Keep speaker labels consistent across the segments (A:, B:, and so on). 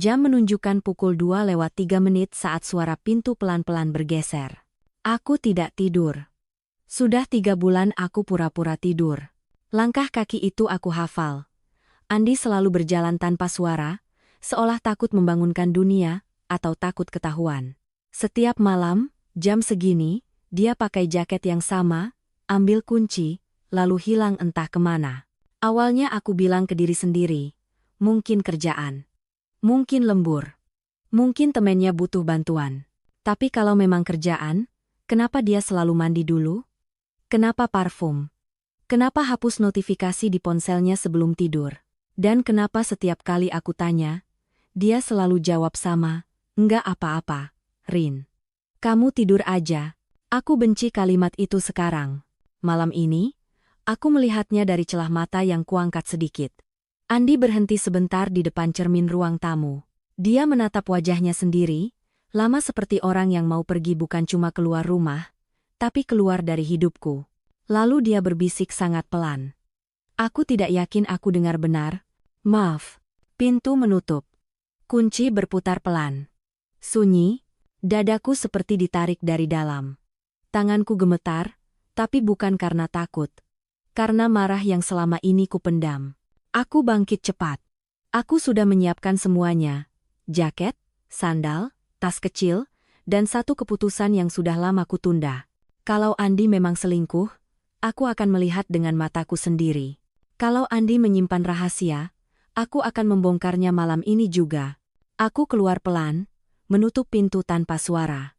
A: Jam menunjukkan pukul 2:03 saat suara pintu pelan-pelan bergeser. Aku tidak tidur. Sudah 3 bulan aku pura-pura tidur. Langkah kaki itu aku hafal. Andi selalu berjalan tanpa suara, seolah takut membangunkan dunia, atau takut ketahuan. Setiap malam, jam segini, dia pakai jaket yang sama, ambil kunci, lalu hilang entah kemana. Awalnya aku bilang ke diri sendiri, mungkin kerjaan. Mungkin lembur. Mungkin temennya butuh bantuan. Tapi kalau memang kerjaan, kenapa dia selalu mandi dulu? Kenapa parfum? Kenapa hapus notifikasi di ponselnya sebelum tidur? Dan kenapa setiap kali aku tanya, dia selalu jawab sama, enggak apa-apa, Rin. Kamu tidur aja. Aku benci kalimat itu sekarang. Malam ini, aku melihatnya dari celah mata yang kuangkat sedikit. Andi berhenti sebentar di depan cermin ruang tamu. Dia menatap wajahnya sendiri, lama seperti orang yang mau pergi bukan cuma keluar rumah, tapi keluar dari hidupku. Lalu dia berbisik sangat pelan. Aku tidak yakin aku dengar benar. Maaf. Pintu menutup. Kunci berputar pelan. Sunyi, dadaku seperti ditarik dari dalam. Tanganku gemetar, tapi bukan karena takut. Karena marah yang selama ini kupendam. Aku bangkit cepat. Aku sudah menyiapkan semuanya. Jaket, sandal, tas kecil, dan satu keputusan yang sudah lama kutunda. Kalau Andi memang selingkuh, aku akan melihat dengan mataku sendiri. Kalau Andi menyimpan rahasia, aku akan membongkarnya malam ini juga. Aku keluar pelan, menutup pintu tanpa suara.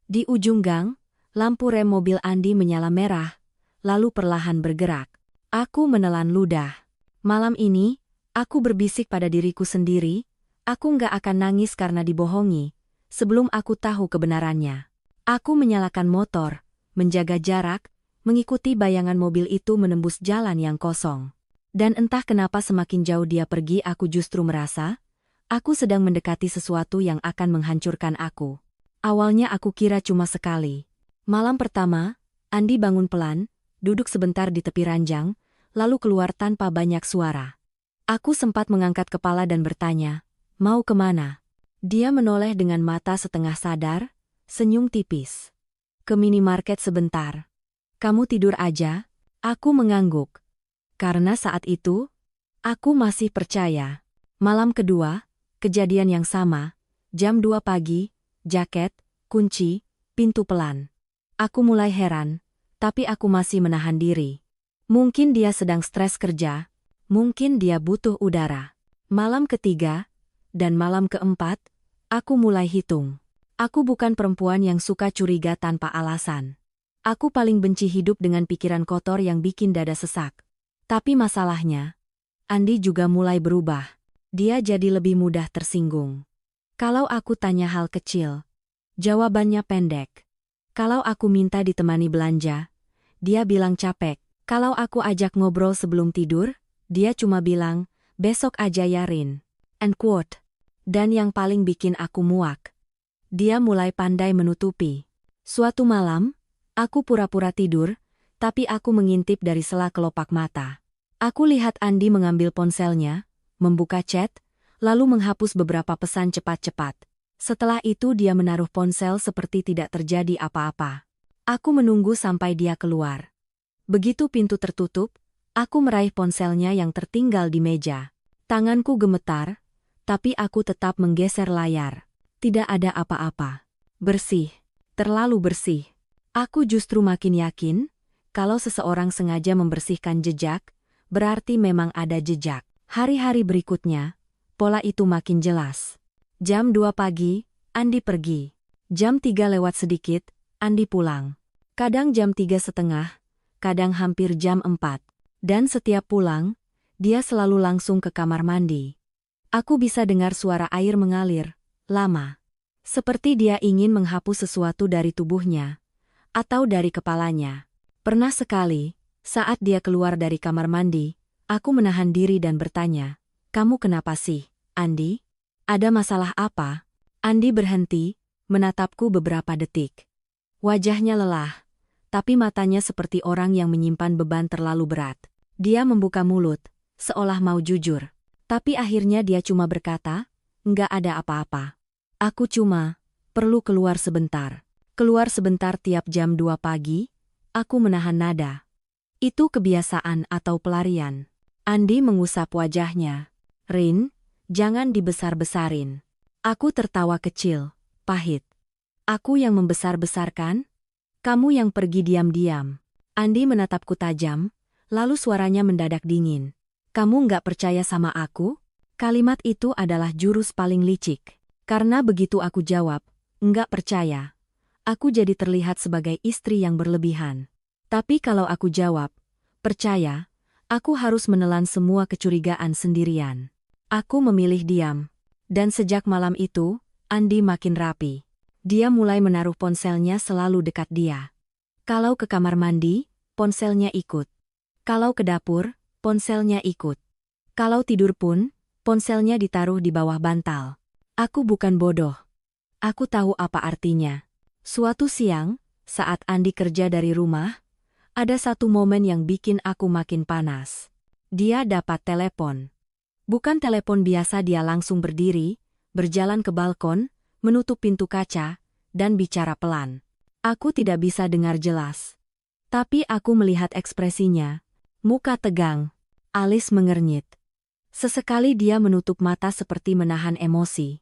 A: Di ujung gang, lampu rem mobil Andi menyala merah, lalu perlahan bergerak. Aku menelan ludah. Malam ini, aku berbisik pada diriku sendiri, aku nggak akan nangis karena dibohongi, sebelum aku tahu kebenarannya. Aku menyalakan motor, menjaga jarak, mengikuti bayangan mobil itu menembus jalan yang kosong. Dan entah kenapa semakin jauh dia pergi aku justru merasa, aku sedang mendekati sesuatu yang akan menghancurkan aku. Awalnya aku kira cuma sekali. Malam pertama, Andi bangun pelan, duduk sebentar di tepi ranjang, lalu keluar tanpa banyak suara. Aku sempat mengangkat kepala dan bertanya, mau kemana? Dia menoleh dengan mata setengah sadar, senyum tipis. Ke minimarket sebentar. Kamu tidur aja? Aku mengangguk. Karena saat itu, aku masih percaya. Malam kedua, kejadian yang sama, jam 2 pagi, jaket, kunci, pintu pelan. Aku mulai heran, tapi aku masih menahan diri. Mungkin dia sedang stres kerja, mungkin dia butuh udara. Malam ketiga, dan malam keempat, aku mulai hitung. Aku bukan perempuan yang suka curiga tanpa alasan. Aku paling benci hidup dengan pikiran kotor yang bikin dada sesak. Tapi masalahnya, Andi juga mulai berubah. Dia jadi lebih mudah tersinggung. Kalau aku tanya hal kecil, jawabannya pendek. Kalau aku minta ditemani belanja, dia bilang capek. Kalau aku ajak ngobrol sebelum tidur, dia cuma bilang, besok aja ya Rin. End quote. Dan yang paling bikin aku muak, dia mulai pandai menutupi. Suatu malam, aku pura-pura tidur, tapi aku mengintip dari sela kelopak mata. Aku lihat Andi mengambil ponselnya, membuka chat, lalu menghapus beberapa pesan cepat-cepat. Setelah itu dia menaruh ponsel seperti tidak terjadi apa-apa. Aku menunggu sampai dia keluar. Begitu pintu tertutup, aku meraih ponselnya yang tertinggal di meja. Tanganku gemetar, tapi aku tetap menggeser layar. Tidak ada apa-apa. Bersih. Terlalu bersih. Aku justru makin yakin, kalau seseorang sengaja membersihkan jejak, berarti memang ada jejak. Hari-hari berikutnya, pola itu makin jelas. Jam 2 pagi, Andi pergi. Jam 3 lewat sedikit, Andi pulang. Kadang jam 3:30, kadang hampir jam 4. Dan setiap pulang, dia selalu langsung ke kamar mandi. Aku bisa dengar suara air mengalir, lama. Seperti dia ingin menghapus sesuatu dari tubuhnya, atau dari kepalanya. Pernah sekali, saat dia keluar dari kamar mandi, aku menahan diri dan bertanya, kamu kenapa sih, Andi? Ada masalah apa? Andi berhenti, menatapku beberapa detik. Wajahnya lelah, tapi matanya seperti orang yang menyimpan beban terlalu berat. Dia membuka mulut, seolah mau jujur. Tapi akhirnya dia cuma berkata, nggak ada apa-apa. Aku cuma perlu keluar sebentar. Keluar sebentar tiap jam 2 pagi, aku menahan nada. Itu kebiasaan atau pelarian? Andi mengusap wajahnya. Rin, jangan dibesar-besarin. Aku tertawa kecil, pahit. Aku yang membesar-besarkan? Kamu yang pergi diam-diam. Andi menatapku tajam, lalu suaranya mendadak dingin. Kamu nggak percaya sama aku? Kalimat itu adalah jurus paling licik. Karena begitu aku jawab, nggak percaya. Aku jadi terlihat sebagai istri yang berlebihan. Tapi kalau aku jawab, percaya, aku harus menelan semua kecurigaan sendirian. Aku memilih diam. Dan sejak malam itu, Andi makin rapi. Dia mulai menaruh ponselnya selalu dekat dia. Kalau ke kamar mandi, ponselnya ikut. Kalau ke dapur, ponselnya ikut. Kalau tidur pun, ponselnya ditaruh di bawah bantal. Aku bukan bodoh. Aku tahu apa artinya. Suatu siang, saat Andi kerja dari rumah, ada satu momen yang bikin aku makin panas. Dia dapat telepon. Bukan telepon biasa, dia langsung berdiri, berjalan ke balkon, menutup pintu kaca, dan bicara pelan. Aku tidak bisa dengar jelas. Tapi aku melihat ekspresinya. Muka tegang, alis mengernyit. Sesekali dia menutup mata seperti menahan emosi.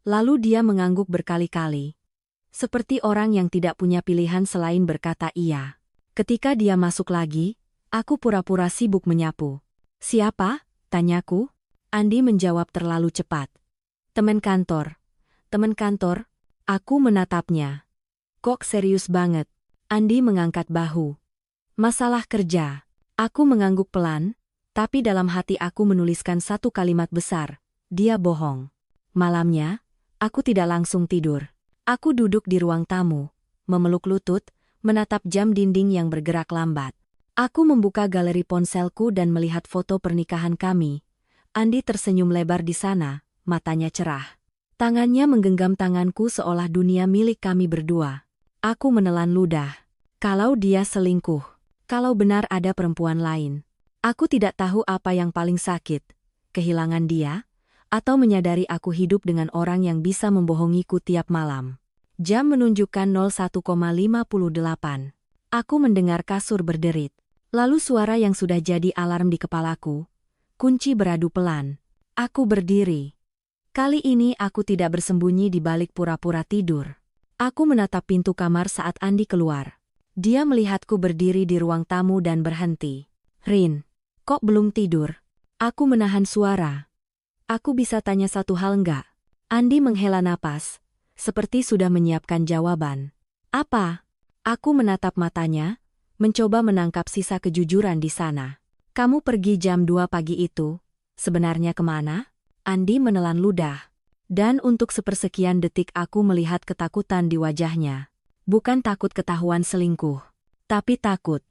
A: Lalu dia mengangguk berkali-kali. Seperti orang yang tidak punya pilihan selain berkata iya. Ketika dia masuk lagi, aku pura-pura sibuk menyapu. Siapa? Tanyaku. Andi menjawab terlalu cepat. Teman kantor. Teman kantor? Aku menatapnya. Kok serius banget? Andi mengangkat bahu. Masalah kerja. Aku mengangguk pelan, tapi dalam hati aku menuliskan satu kalimat besar. Dia bohong. Malamnya, aku tidak langsung tidur. Aku duduk di ruang tamu, memeluk lutut, menatap jam dinding yang bergerak lambat. Aku membuka galeri ponselku dan melihat foto pernikahan kami. Andi tersenyum lebar di sana, matanya cerah. Tangannya menggenggam tanganku seolah dunia milik kami berdua. Aku menelan ludah. Kalau dia selingkuh, kalau benar ada perempuan lain, aku tidak tahu apa yang paling sakit, kehilangan dia, atau menyadari aku hidup dengan orang yang bisa membohongiku tiap malam. Jam menunjukkan 01,58. Aku mendengar kasur berderit. Lalu suara yang sudah jadi alarm di kepalaku. Kunci beradu pelan. Aku berdiri. Kali ini aku tidak bersembunyi di balik pura-pura tidur. Aku menatap pintu kamar saat Andi keluar. Dia melihatku berdiri di ruang tamu dan berhenti. Rin, kok belum tidur? Aku menahan suara. Aku bisa tanya satu hal enggak? Andi menghela napas, seperti sudah menyiapkan jawaban. Apa? Aku menatap matanya, mencoba menangkap sisa kejujuran di sana. Kamu pergi jam 2 pagi itu, sebenarnya kemana? Andi menelan ludah. Dan untuk sepersekian detik aku melihat ketakutan di wajahnya. Bukan takut ketahuan selingkuh, tapi takut.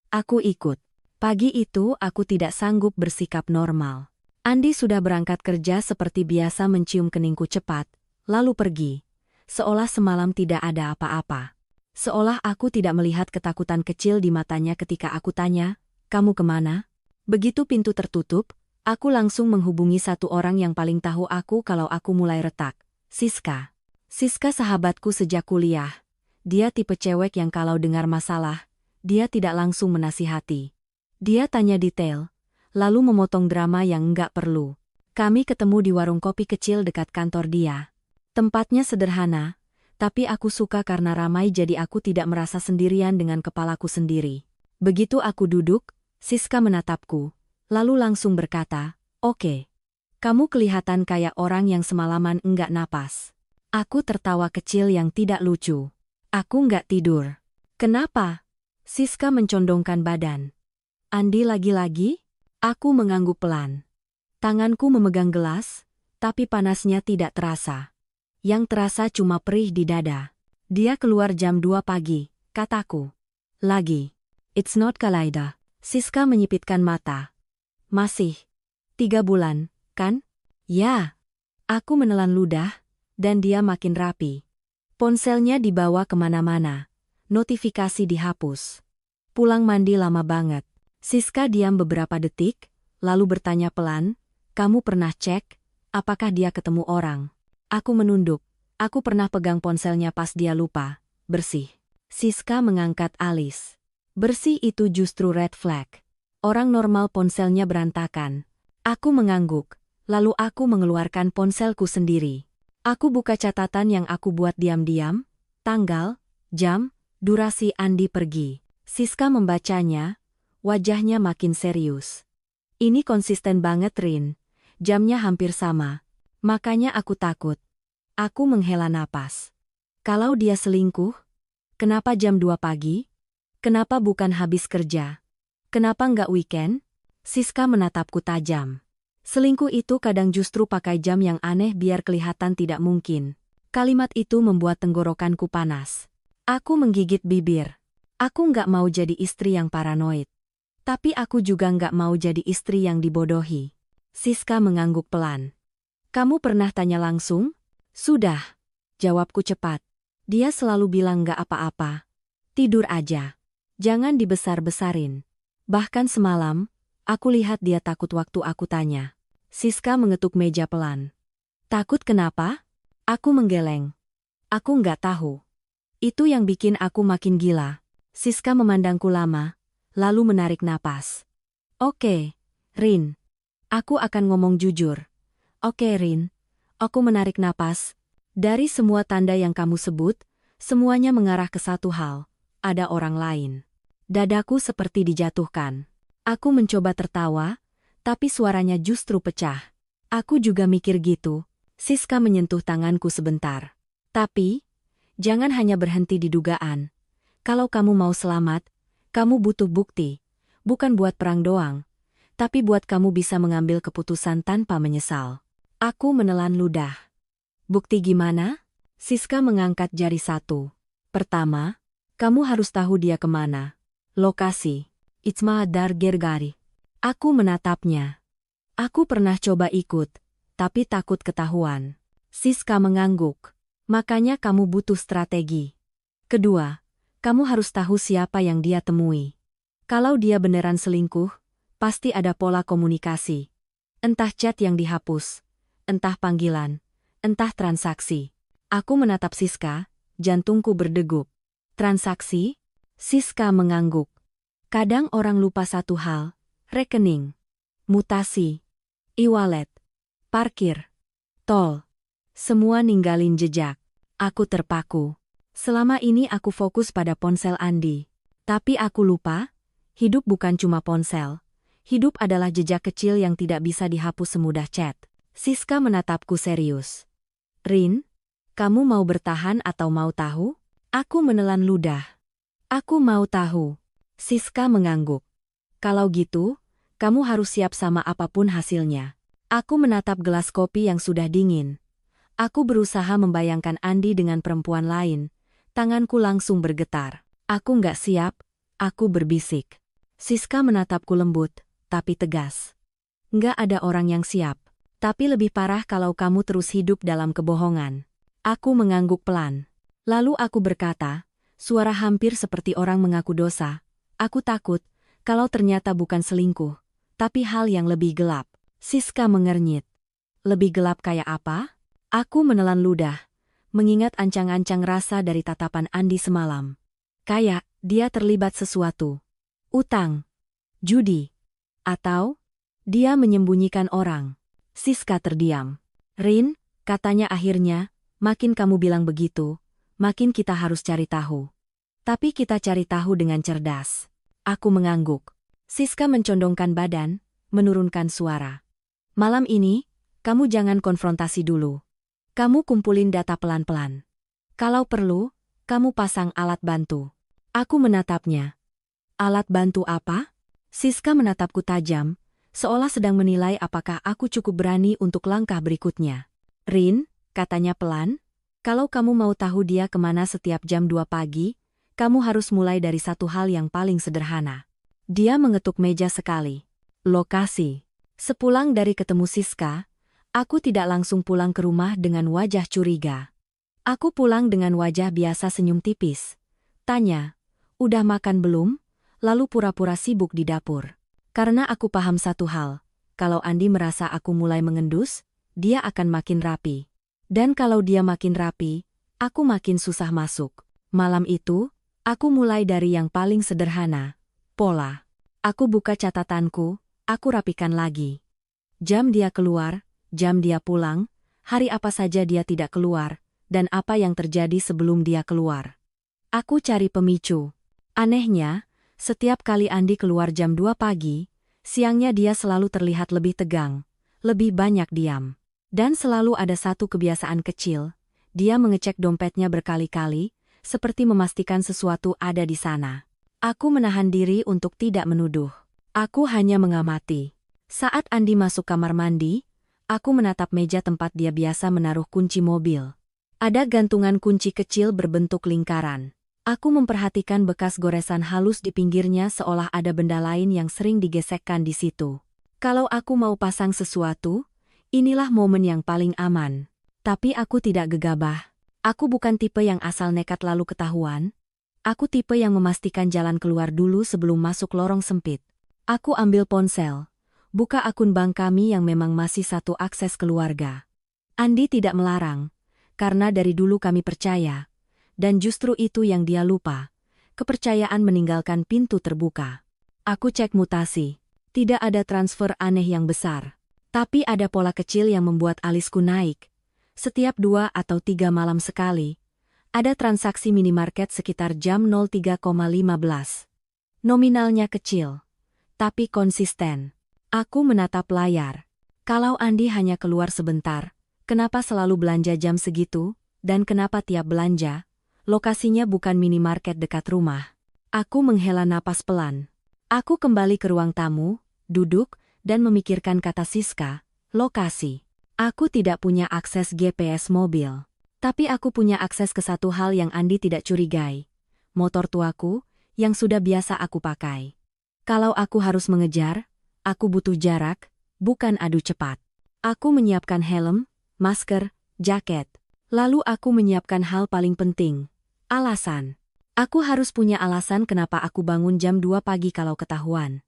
A: Aku ikut. Pagi itu aku tidak sanggup bersikap normal. Andi sudah berangkat kerja seperti biasa mencium keningku cepat, lalu pergi. Seolah semalam tidak ada apa-apa. Seolah aku tidak melihat ketakutan kecil di matanya ketika aku tanya, kamu kemana? Begitu pintu tertutup, aku langsung menghubungi satu orang yang paling tahu aku kalau aku mulai retak. Siska. Siska sahabatku sejak kuliah. Dia tipe cewek yang kalau dengar masalah, dia tidak langsung menasihati. Dia tanya detail, lalu memotong drama yang enggak perlu. Kami ketemu di warung kopi kecil dekat kantor dia. Tempatnya sederhana, tapi aku suka karena ramai jadi aku tidak merasa sendirian dengan kepalaku sendiri. Begitu aku duduk, Siska menatapku, lalu langsung berkata, "Oke. Kamu kelihatan kayak orang yang semalaman enggak napas." Aku tertawa kecil yang tidak lucu. Aku enggak tidur. Kenapa? Siska mencondongkan badan. Andi lagi-lagi? Aku mengangguk pelan. Tanganku memegang gelas, tapi panasnya tidak terasa. Yang terasa cuma perih di dada. Dia keluar jam 2 pagi, kataku. Lagi. It's not Kalaida. Siska menyipitkan mata. Masih. 3 bulan, kan? Ya. Aku menelan ludah, dan dia makin rapi. Ponselnya dibawa kemana-mana. Notifikasi dihapus. Pulang mandi lama banget. Siska diam beberapa detik, lalu bertanya pelan, kamu pernah cek? Apakah dia ketemu orang? Aku menunduk. Aku pernah pegang ponselnya pas dia lupa. Bersih. Siska mengangkat alis. Bersih itu justru red flag. Orang normal ponselnya berantakan. Aku mengangguk. Lalu aku mengeluarkan ponselku sendiri. Aku buka catatan yang aku buat diam-diam. Tanggal, jam, durasi Andi pergi. Siska membacanya. Wajahnya makin serius. Ini konsisten banget, Rin. Jamnya hampir sama. Makanya aku takut. Aku menghela napas. Kalau dia selingkuh, kenapa jam 2 pagi? Kenapa bukan habis kerja? Kenapa nggak weekend? Siska menatapku tajam. Selingkuh itu kadang justru pakai jam yang aneh biar kelihatan tidak mungkin. Kalimat itu membuat tenggorokanku panas. Aku menggigit bibir. Aku nggak mau jadi istri yang paranoid. Tapi aku juga nggak mau jadi istri yang dibodohi. Siska mengangguk pelan. Kamu pernah tanya langsung? Sudah. Jawabku cepat. Dia selalu bilang nggak apa-apa. Tidur aja. Jangan dibesar-besarin. Bahkan semalam, aku lihat dia takut waktu aku tanya. Siska mengetuk meja pelan. Takut kenapa? Aku menggeleng. Aku nggak tahu. Itu yang bikin aku makin gila. Siska memandangku lama, lalu menarik napas. Oke, Rin. Aku akan ngomong jujur. Oke, Rin. Aku menarik napas. Dari semua tanda yang kamu sebut, semuanya mengarah ke satu hal. Ada orang lain. Dadaku seperti dijatuhkan. Aku mencoba tertawa, tapi suaranya justru pecah. Aku juga mikir gitu. Siska menyentuh tanganku sebentar. Tapi, jangan hanya berhenti di dugaan. Kalau kamu mau selamat, kamu butuh bukti. Bukan buat perang doang, tapi buat kamu bisa mengambil keputusan tanpa menyesal. Aku menelan ludah. Bukti gimana? Siska mengangkat jari satu. Pertama, kamu harus tahu dia kemana. Lokasi. Itsma Dar Gergari. Aku menatapnya. Aku pernah coba ikut, tapi takut ketahuan. Siska mengangguk. Makanya kamu butuh strategi. Kedua, kamu harus tahu siapa yang dia temui. Kalau dia beneran selingkuh, pasti ada pola komunikasi. Entah chat yang dihapus, entah panggilan, entah transaksi. Aku menatap Siska, jantungku berdegup. Transaksi? Siska mengangguk. Kadang orang lupa satu hal, rekening, mutasi, e-wallet, parkir, tol. Semua ninggalin jejak. Aku terpaku. Selama ini aku fokus pada ponsel Andi. Tapi aku lupa, hidup bukan cuma ponsel. Hidup adalah jejak kecil yang tidak bisa dihapus semudah chat. Siska menatapku serius. Rin, kamu mau bertahan atau mau tahu? Aku menelan ludah. Aku mau tahu. Siska mengangguk. Kalau gitu, kamu harus siap sama apapun hasilnya. Aku menatap gelas kopi yang sudah dingin. Aku berusaha membayangkan Andi dengan perempuan lain. Tanganku langsung bergetar. Aku nggak siap, aku berbisik. Siska menatapku lembut, tapi tegas. Nggak ada orang yang siap. Tapi lebih parah kalau kamu terus hidup dalam kebohongan. Aku mengangguk pelan. Lalu aku berkata, suara hampir seperti orang mengaku dosa. Aku takut, kalau ternyata bukan selingkuh, tapi hal yang lebih gelap. Siska mengernyit. Lebih gelap kayak apa? Aku menelan ludah, mengingat ancang-ancang rasa dari tatapan Andi semalam. Kayak, dia terlibat sesuatu. Utang. Judi. Atau, dia menyembunyikan orang. Siska terdiam. Rin, katanya akhirnya, makin kamu bilang begitu, makin kita harus cari tahu. Tapi kita cari tahu dengan cerdas. Aku mengangguk. Siska mencondongkan badan, menurunkan suara. Malam ini, kamu jangan konfrontasi dulu. Kamu kumpulin data pelan-pelan. Kalau perlu, kamu pasang alat bantu. Aku menatapnya. Alat bantu apa? Siska menatapku tajam, seolah sedang menilai apakah aku cukup berani untuk langkah berikutnya. Rin, katanya pelan, kalau kamu mau tahu dia kemana setiap jam 2 pagi, kamu harus mulai dari satu hal yang paling sederhana. Dia mengetuk meja sekali. Lokasi. Sepulang dari ketemu Siska, aku tidak langsung pulang ke rumah dengan wajah curiga. Aku pulang dengan wajah biasa senyum tipis. Tanya, udah makan belum? Lalu pura-pura sibuk di dapur. Karena aku paham satu hal, kalau Andi merasa aku mulai mengendus, dia akan makin rapi. Dan kalau dia makin rapi, aku makin susah masuk. Malam itu, aku mulai dari yang paling sederhana, pola. Aku buka catatanku, aku rapikan lagi. Jam dia keluar, jam dia pulang, hari apa saja dia tidak keluar, dan apa yang terjadi sebelum dia keluar. Aku cari pemicu. Anehnya, setiap kali Andi keluar jam 2 pagi, siangnya dia selalu terlihat lebih tegang, lebih banyak diam. Dan selalu ada satu kebiasaan kecil, dia mengecek dompetnya berkali-kali, seperti memastikan sesuatu ada di sana. Aku menahan diri untuk tidak menuduh. Aku hanya mengamati. Saat Andi masuk kamar mandi, aku menatap meja tempat dia biasa menaruh kunci mobil. Ada gantungan kunci kecil berbentuk lingkaran. Aku memperhatikan bekas goresan halus di pinggirnya seolah ada benda lain yang sering digesekkan di situ. Kalau aku mau pasang sesuatu, inilah momen yang paling aman. Tapi aku tidak gegabah. Aku bukan tipe yang asal nekat lalu ketahuan. Aku tipe yang memastikan jalan keluar dulu sebelum masuk lorong sempit. Aku ambil ponsel. Buka akun bank kami yang memang masih satu akses keluarga. Andi tidak melarang, karena dari dulu kami percaya. Dan justru itu yang dia lupa. Kepercayaan meninggalkan pintu terbuka. Aku cek mutasi. Tidak ada transfer aneh yang besar. Tapi ada pola kecil yang membuat alisku naik. Setiap 2 atau 3 malam sekali, ada transaksi minimarket sekitar jam 03,15. Nominalnya kecil, tapi konsisten. Aku menatap layar. Kalau Andi hanya keluar sebentar, kenapa selalu belanja jam segitu, dan kenapa tiap belanja, lokasinya bukan minimarket dekat rumah? Aku menghela napas pelan. Aku kembali ke ruang tamu, duduk, dan memikirkan kata Siska, lokasi. Aku tidak punya akses GPS mobil. Tapi aku punya akses ke satu hal yang Andi tidak curigai. Motor tuaku, yang sudah biasa aku pakai. Kalau aku harus mengejar, aku butuh jarak, bukan adu cepat. Aku menyiapkan helm, masker, jaket. Lalu aku menyiapkan hal paling penting. Alasan. Aku harus punya alasan kenapa aku bangun jam 2 pagi kalau ketahuan.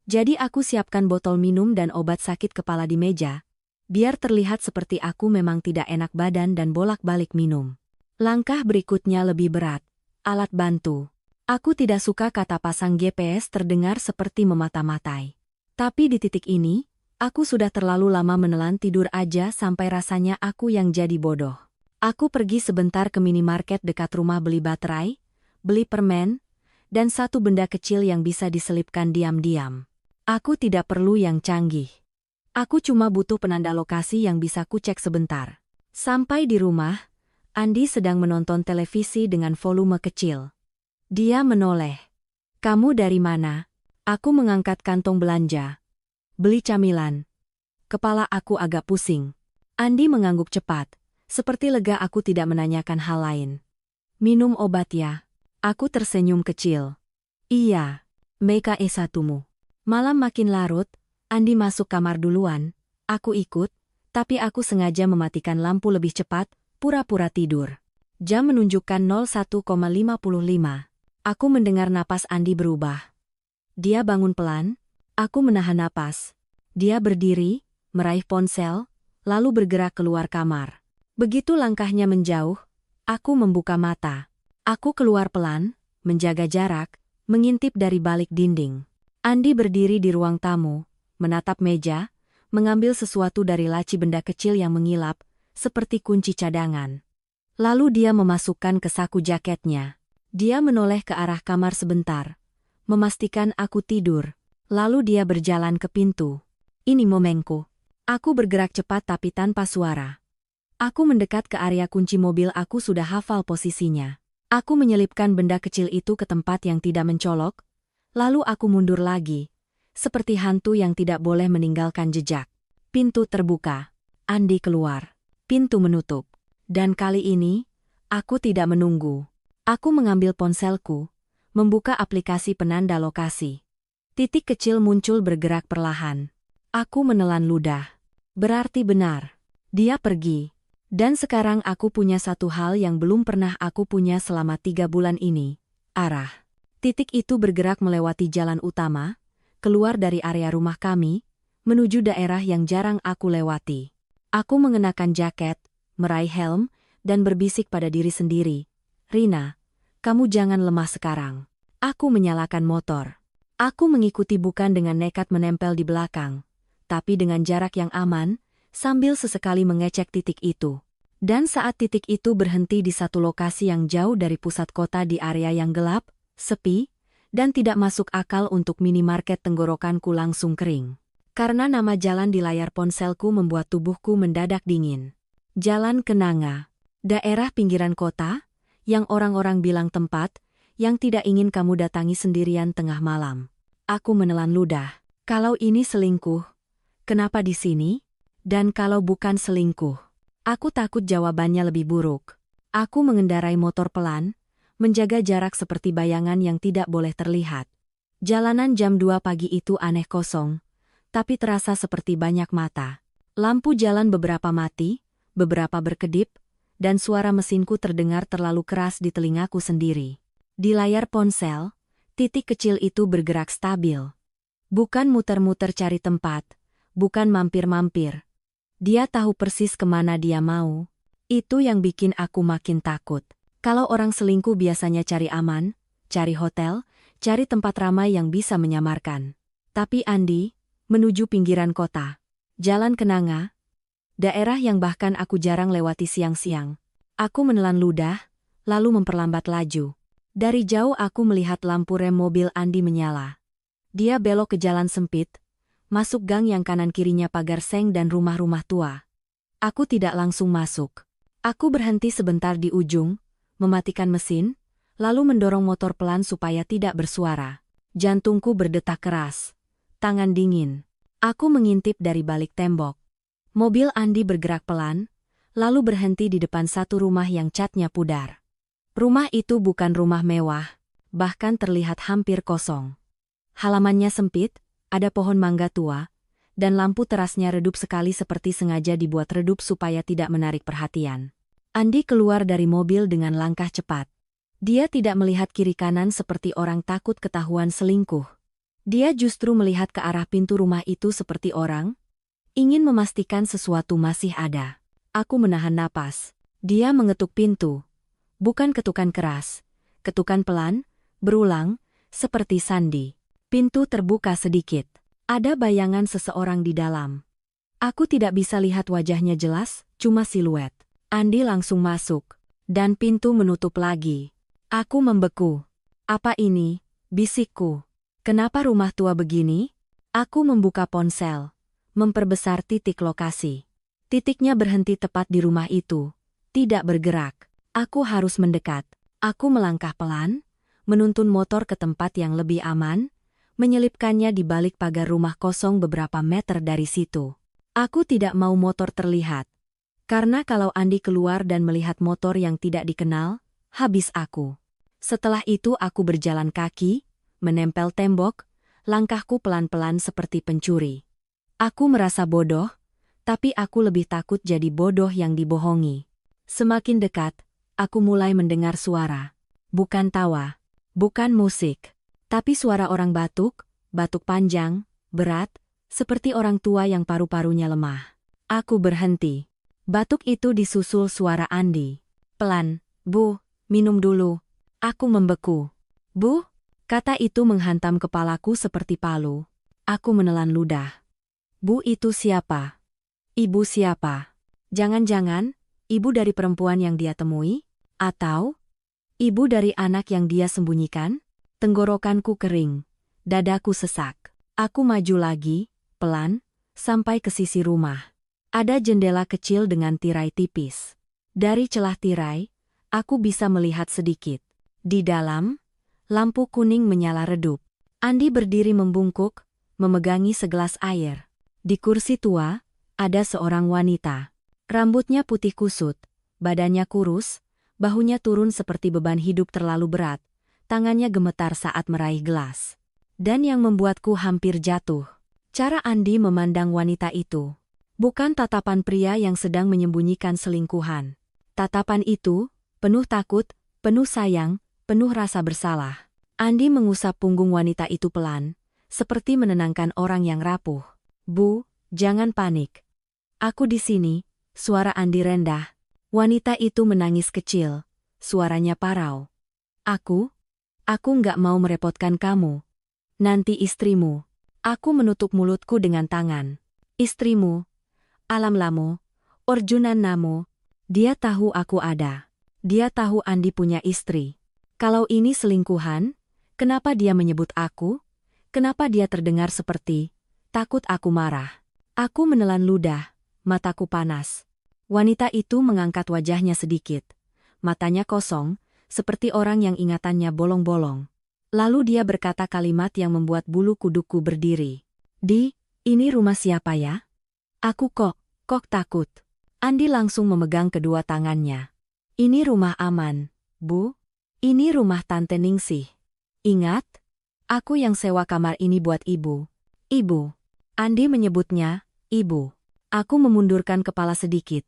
A: Jadi aku siapkan botol minum dan obat sakit kepala di meja, biar terlihat seperti aku memang tidak enak badan dan bolak-balik minum. Langkah berikutnya lebih berat. Alat bantu. Aku tidak suka kata pasang GPS terdengar seperti memata-matai. Tapi di titik ini, aku sudah terlalu lama menelan tidur aja sampai rasanya aku yang jadi bodoh. Aku pergi sebentar ke minimarket dekat rumah beli baterai, beli permen, dan satu benda kecil yang bisa diselipkan diam-diam. Aku tidak perlu yang canggih. Aku cuma butuh penanda lokasi yang bisa kucek sebentar. Sampai di rumah, Andi sedang menonton televisi dengan volume kecil. Dia menoleh. "Kamu dari mana?" Aku mengangkat kantong belanja. "Beli camilan." Kepala aku agak pusing. Andi mengangguk cepat, seperti lega aku tidak menanyakan hal lain. "Minum obat ya?" Aku tersenyum kecil. "Iya." "Meka satumu." Malam makin larut, Andi masuk kamar duluan. Aku ikut, tapi aku sengaja mematikan lampu lebih cepat, pura-pura tidur. Jam menunjukkan 01,55. Aku mendengar napas Andi berubah. Dia bangun pelan, aku menahan napas. Dia berdiri, meraih ponsel, lalu bergerak keluar kamar. Begitu langkahnya menjauh, aku membuka mata. Aku keluar pelan, menjaga jarak, mengintip dari balik dinding. Andi berdiri di ruang tamu, menatap meja, mengambil sesuatu dari laci benda kecil yang mengilap, seperti kunci cadangan. Lalu dia memasukkan ke saku jaketnya. Dia menoleh ke arah kamar sebentar, memastikan aku tidur. Lalu dia berjalan ke pintu. "Ini momenku." Aku bergerak cepat tapi tanpa suara. Aku mendekat ke area kunci mobil, aku sudah hafal posisinya. Aku menyelipkan benda kecil itu ke tempat yang tidak mencolok, lalu aku mundur lagi, seperti hantu yang tidak boleh meninggalkan jejak. Pintu terbuka. Andi keluar. Pintu menutup. Dan kali ini, aku tidak menunggu. Aku mengambil ponselku, membuka aplikasi penanda lokasi. Titik kecil muncul bergerak perlahan. Aku menelan ludah. Berarti benar. Dia pergi. Dan sekarang aku punya satu hal yang belum pernah aku punya selama 3 bulan ini. Arah. Titik itu bergerak melewati jalan utama, keluar dari area rumah kami, menuju daerah yang jarang aku lewati. Aku mengenakan jaket, meraih helm, dan berbisik pada diri sendiri. Rina, kamu jangan lemah sekarang. Aku menyalakan motor. Aku mengikuti bukan dengan nekat menempel di belakang, tapi dengan jarak yang aman, sambil sesekali mengecek titik itu. Dan saat titik itu berhenti di satu lokasi yang jauh dari pusat kota di area yang gelap, sepi, dan tidak masuk akal untuk minimarket, tenggorokanku langsung kering. Karena nama jalan di layar ponselku membuat tubuhku mendadak dingin. Jalan Kenanga. Daerah pinggiran kota, yang orang-orang bilang tempat, yang tidak ingin kamu datangi sendirian tengah malam. Aku menelan ludah. Kalau ini selingkuh, kenapa di sini? Dan kalau bukan selingkuh? Aku takut jawabannya lebih buruk. Aku mengendarai motor pelan, menjaga jarak seperti bayangan yang tidak boleh terlihat. Jalanan jam 2 pagi itu aneh kosong, tapi terasa seperti banyak mata. Lampu jalan beberapa mati, beberapa berkedip, dan suara mesinku terdengar terlalu keras di telingaku sendiri. Di layar ponsel, titik kecil itu bergerak stabil. Bukan muter-muter cari tempat, bukan mampir-mampir. Dia tahu persis kemana dia mau. Itu yang bikin aku makin takut. Kalau orang selingkuh biasanya cari aman, cari hotel, cari tempat ramai yang bisa menyamarkan. Tapi Andi menuju pinggiran kota. Jalan Kenanga, daerah yang bahkan aku jarang lewati siang-siang. Aku menelan ludah, lalu memperlambat laju. Dari jauh aku melihat lampu rem mobil Andi menyala. Dia belok ke jalan sempit, masuk gang yang kanan kirinya pagar seng dan rumah-rumah tua. Aku tidak langsung masuk. Aku berhenti sebentar di ujung, mematikan mesin, lalu mendorong motor pelan supaya tidak bersuara. Jantungku berdetak keras. Tangan dingin. Aku mengintip dari balik tembok. Mobil Andi bergerak pelan, lalu berhenti di depan satu rumah yang catnya pudar. Rumah itu bukan rumah mewah, bahkan terlihat hampir kosong. Halamannya sempit, ada pohon mangga tua, dan lampu terasnya redup sekali seperti sengaja dibuat redup supaya tidak menarik perhatian. Andi keluar dari mobil dengan langkah cepat. Dia tidak melihat kiri kanan seperti orang takut ketahuan selingkuh. Dia justru melihat ke arah pintu rumah itu seperti orang ingin memastikan sesuatu masih ada. Aku menahan napas. Dia mengetuk pintu. Bukan ketukan keras, ketukan pelan, berulang, seperti sandi. Pintu terbuka sedikit. Ada bayangan seseorang di dalam. Aku tidak bisa lihat wajahnya jelas, cuma siluet. Andi langsung masuk, dan pintu menutup lagi. Aku membeku. Apa ini? Bisikku. Kenapa rumah tua begini? Aku membuka ponsel, memperbesar titik lokasi. Titiknya berhenti tepat di rumah itu. Tidak bergerak. Aku harus mendekat. Aku melangkah pelan, menuntun motor ke tempat yang lebih aman, menyelipkannya di balik pagar rumah kosong beberapa meter dari situ. Aku tidak mau motor terlihat. Karena kalau Andi keluar dan melihat motor yang tidak dikenal, habis aku. Setelah itu aku berjalan kaki, menempel tembok, langkahku pelan-pelan seperti pencuri. Aku merasa bodoh, tapi aku lebih takut jadi bodoh yang dibohongi. Semakin dekat, aku mulai mendengar suara. Bukan tawa, bukan musik, tapi suara orang batuk, batuk panjang, berat, seperti orang tua yang paru-parunya lemah. Aku berhenti. Batuk itu disusul suara Andi. Pelan, "Bu, minum dulu." Aku membeku. "Bu?" Kata itu menghantam kepalaku seperti palu. Aku menelan ludah. Bu itu siapa? Ibu siapa? Jangan-jangan, ibu dari perempuan yang dia temui? Atau ibu dari anak yang dia sembunyikan? Tenggorokanku kering. Dadaku sesak. Aku maju lagi, pelan, sampai ke sisi rumah. Ada jendela kecil dengan tirai tipis. Dari celah tirai, aku bisa melihat sedikit. Di dalam, lampu kuning menyala redup. Andi berdiri membungkuk, memegangi segelas air. Di kursi tua, ada seorang wanita. Rambutnya putih kusut, badannya kurus, bahunya turun seperti beban hidup terlalu berat, tangannya gemetar saat meraih gelas. Dan yang membuatku hampir jatuh. Cara Andi memandang wanita itu. Bukan tatapan pria yang sedang menyembunyikan selingkuhan. Tatapan itu, penuh takut, penuh sayang, penuh rasa bersalah. Andi mengusap punggung wanita itu pelan, seperti menenangkan orang yang rapuh. "Bu, jangan panik. Aku di sini, suara Andi rendah. Wanita itu menangis kecil, suaranya parau. Aku nggak mau merepotkan kamu. Nanti istrimu. Aku menutup mulutku dengan tangan. Istrimu. Alam Lamo. Orjunan Namo. Dia tahu aku ada. Dia tahu Andi punya istri. Kalau ini selingkuhan, kenapa dia menyebut aku? Kenapa dia terdengar seperti, takut aku marah. Aku menelan ludah, mataku panas. Wanita itu mengangkat wajahnya sedikit. Matanya kosong, seperti orang yang ingatannya bolong-bolong. Lalu dia berkata kalimat yang membuat bulu kuduku berdiri. Ini rumah siapa ya? Aku kok takut. Andi langsung memegang kedua tangannya. Ini rumah aman, Bu. Ini rumah Tante Ningsih. Ingat? Aku yang sewa kamar ini buat ibu. Ibu. Andi menyebutnya, ibu. Aku memundurkan kepala sedikit.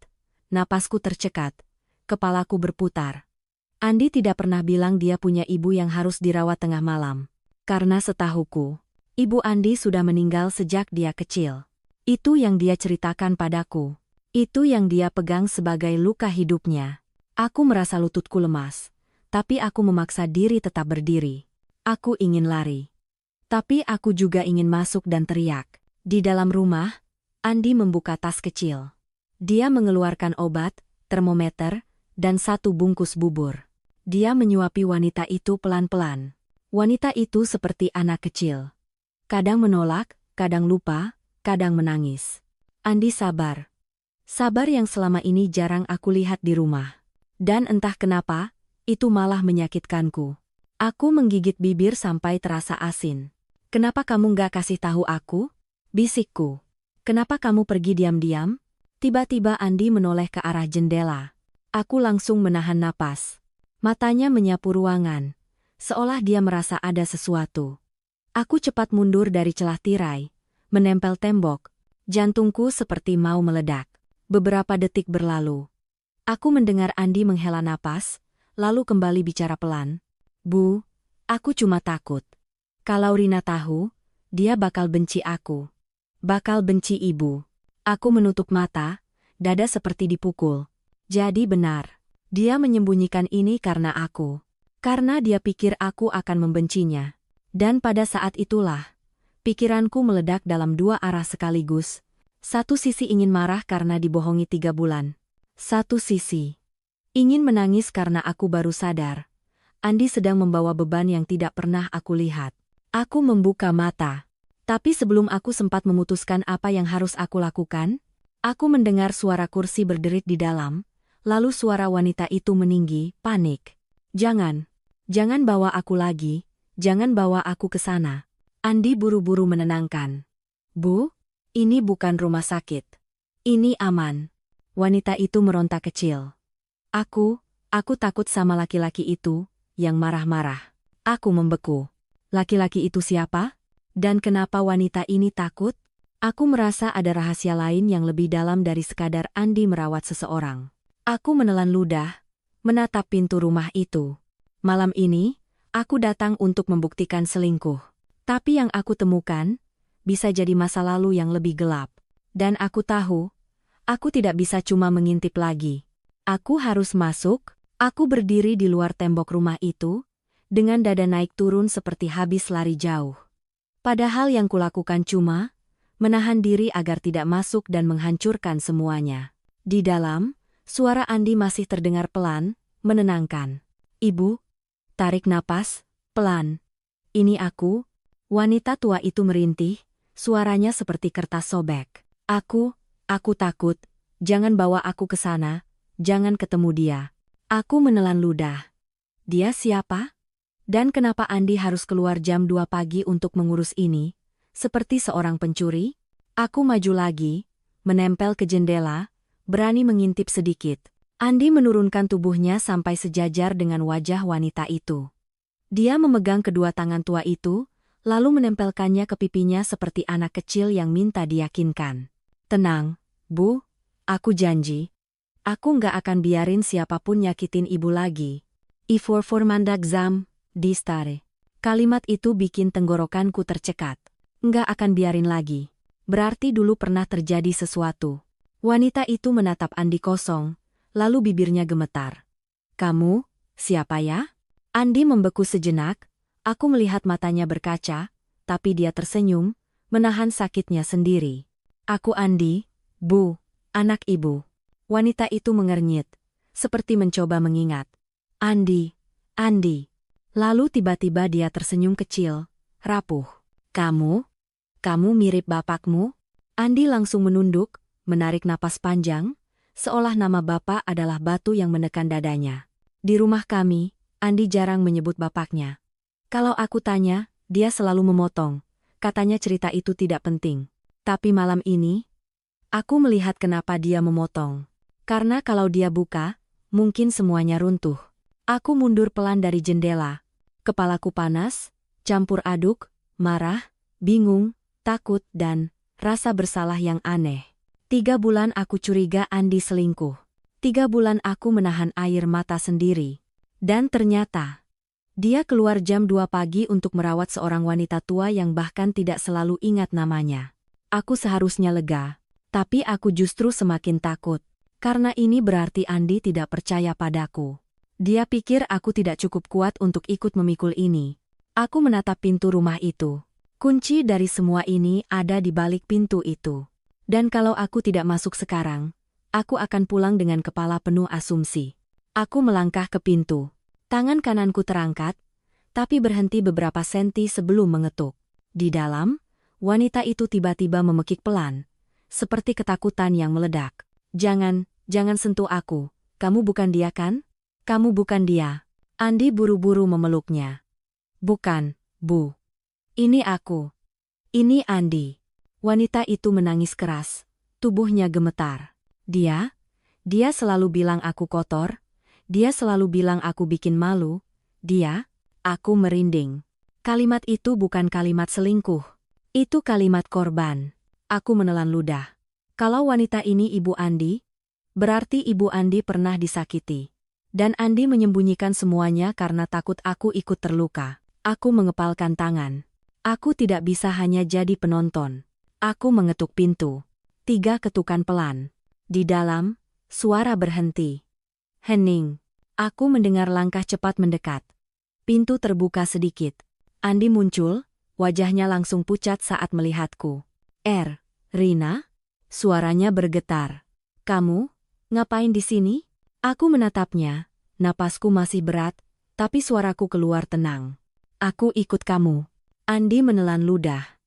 A: Napasku tercekat. Kepalaku berputar. Andi tidak pernah bilang dia punya ibu yang harus dirawat tengah malam. Karena setahuku, ibu Andi sudah meninggal sejak dia kecil. Itu yang dia ceritakan padaku. Itu yang dia pegang sebagai luka hidupnya. Aku merasa lututku lemas. Tapi aku memaksa diri tetap berdiri. Aku ingin lari. Tapi aku juga ingin masuk dan teriak. Di dalam rumah, Andi membuka tas kecil. Dia mengeluarkan obat, termometer, dan satu bungkus bubur. Dia menyuapi wanita itu pelan-pelan. Wanita itu seperti anak kecil. Kadang menolak, kadang lupa, kadang menangis. Andi sabar. Sabar yang selama ini jarang aku lihat di rumah. Dan entah kenapa, itu malah menyakitkanku. Aku menggigit bibir sampai terasa asin. Kenapa kamu gak kasih tahu aku? Bisikku. Kenapa kamu pergi diam-diam? Tiba-tiba Andi menoleh ke arah jendela. Aku langsung menahan napas. Matanya menyapu ruangan. Seolah dia merasa ada sesuatu. Aku cepat mundur dari celah tirai. Menempel tembok. Jantungku seperti mau meledak. Beberapa detik berlalu. Aku mendengar Andi menghela napas, lalu kembali bicara pelan. Bu, aku cuma takut. Kalau Rina tahu, dia bakal benci aku. Bakal benci ibu. Aku menutup mata, dada seperti dipukul. Jadi benar. Dia menyembunyikan ini karena aku. Karena dia pikir aku akan membencinya. Dan pada saat itulah, pikiranku meledak dalam dua arah sekaligus. Satu sisi ingin marah karena dibohongi 3 bulan. Satu sisi ingin menangis karena aku baru sadar. Andi sedang membawa beban yang tidak pernah aku lihat. Aku membuka mata. Tapi sebelum aku sempat memutuskan apa yang harus aku lakukan, aku mendengar suara kursi berderit di dalam, lalu suara wanita itu meninggi, panik. Jangan bawa aku lagi, jangan bawa aku ke sana. Andi buru-buru menenangkan. Bu, ini bukan rumah sakit. Ini aman. Wanita itu meronta kecil. Aku takut sama laki-laki itu, yang marah-marah. Aku membeku. Laki-laki itu siapa? Dan kenapa wanita ini takut? Aku merasa ada rahasia lain yang lebih dalam dari sekadar Andi merawat seseorang. Aku menelan ludah, menatap pintu rumah itu. Malam ini, aku datang untuk membuktikan selingkuh. Tapi yang aku temukan, bisa jadi masa lalu yang lebih gelap. Dan aku tahu, aku tidak bisa cuma mengintip lagi. Aku harus masuk. Aku berdiri di luar tembok rumah itu, dengan dada naik turun seperti habis lari jauh. Padahal yang kulakukan cuma menahan diri agar tidak masuk dan menghancurkan semuanya. Di dalam, suara Andi masih terdengar pelan, menenangkan. Ibu, tarik napas, pelan. Ini aku. Wanita tua itu merintih, suaranya seperti kertas sobek. Aku takut, jangan bawa aku ke sana, jangan ketemu dia. Aku menelan ludah. Dia siapa? Dan kenapa Andi harus keluar jam 2 pagi untuk mengurus ini? Seperti seorang pencuri? Aku maju lagi, menempel ke jendela, berani mengintip sedikit. Andi menurunkan tubuhnya sampai sejajar dengan wajah wanita itu. Dia memegang kedua tangan tua itu, lalu menempelkannya ke pipinya seperti anak kecil yang minta diyakinkan. Tenang, Bu, aku janji. Aku nggak akan biarin siapapun nyakitin ibu lagi. Ifor formandak zam. Distare. Kalimat itu bikin tenggorokanku tercekat. Nggak akan biarin lagi. Berarti dulu pernah terjadi sesuatu. Wanita itu menatap Andi kosong, lalu bibirnya gemetar. Kamu, siapa ya? Andi membeku sejenak, aku melihat matanya berkaca, tapi dia tersenyum, menahan sakitnya sendiri. Aku Andi, Bu, anak ibu. Wanita itu mengernyit, seperti mencoba mengingat. Andi, Andi. Lalu tiba-tiba dia tersenyum kecil, rapuh. Kamu? Kamu mirip bapakmu? Andi langsung menunduk, menarik napas panjang, seolah nama bapak adalah batu yang menekan dadanya. Di rumah kami, Andi jarang menyebut bapaknya. Kalau aku tanya, dia selalu memotong. Katanya cerita itu tidak penting. Tapi malam ini, aku melihat kenapa dia memotong. Karena kalau dia buka, mungkin semuanya runtuh. Aku mundur pelan dari jendela. Kepalaku panas, campur aduk, marah, bingung, takut dan rasa bersalah yang aneh. 3 bulan aku curiga Andi selingkuh. 3 bulan aku menahan air mata sendiri. Dan ternyata, dia keluar jam 2 pagi untuk merawat seorang wanita tua yang bahkan tidak selalu ingat namanya. Aku seharusnya lega, tapi aku justru semakin takut. Karena ini berarti Andi tidak percaya padaku. Dia pikir aku tidak cukup kuat untuk ikut memikul ini. Aku menatap pintu rumah itu. Kunci dari semua ini ada di balik pintu itu. Dan kalau aku tidak masuk sekarang, aku akan pulang dengan kepala penuh asumsi. Aku melangkah ke pintu. Tangan kananku terangkat, tapi berhenti beberapa senti sebelum mengetuk. Di dalam, wanita itu tiba-tiba memekik pelan, seperti ketakutan yang meledak. Jangan sentuh aku. Kamu bukan dia kan? Kamu bukan dia. Andi buru-buru memeluknya. Bukan, Bu. Ini aku. Ini Andi. Wanita itu menangis keras. Tubuhnya gemetar. Dia selalu bilang aku kotor. Dia selalu bilang aku bikin malu. Aku merinding. Kalimat itu bukan kalimat selingkuh. Itu kalimat korban. Aku menelan ludah. Kalau wanita ini ibu Andi, berarti ibu Andi pernah disakiti. Dan Andi menyembunyikan semuanya karena takut aku ikut terluka. Aku mengepalkan tangan. Aku tidak bisa hanya jadi penonton. Aku mengetuk pintu. 3 ketukan pelan. Di dalam, suara berhenti. Hening. Aku mendengar langkah cepat mendekat. Pintu terbuka sedikit. Andi muncul, wajahnya langsung pucat saat melihatku. Rina? Suaranya bergetar. Kamu? Ngapain di sini? Aku menatapnya, napasku masih berat, tapi suaraku keluar tenang. Aku ikut kamu. Andi menelan ludah.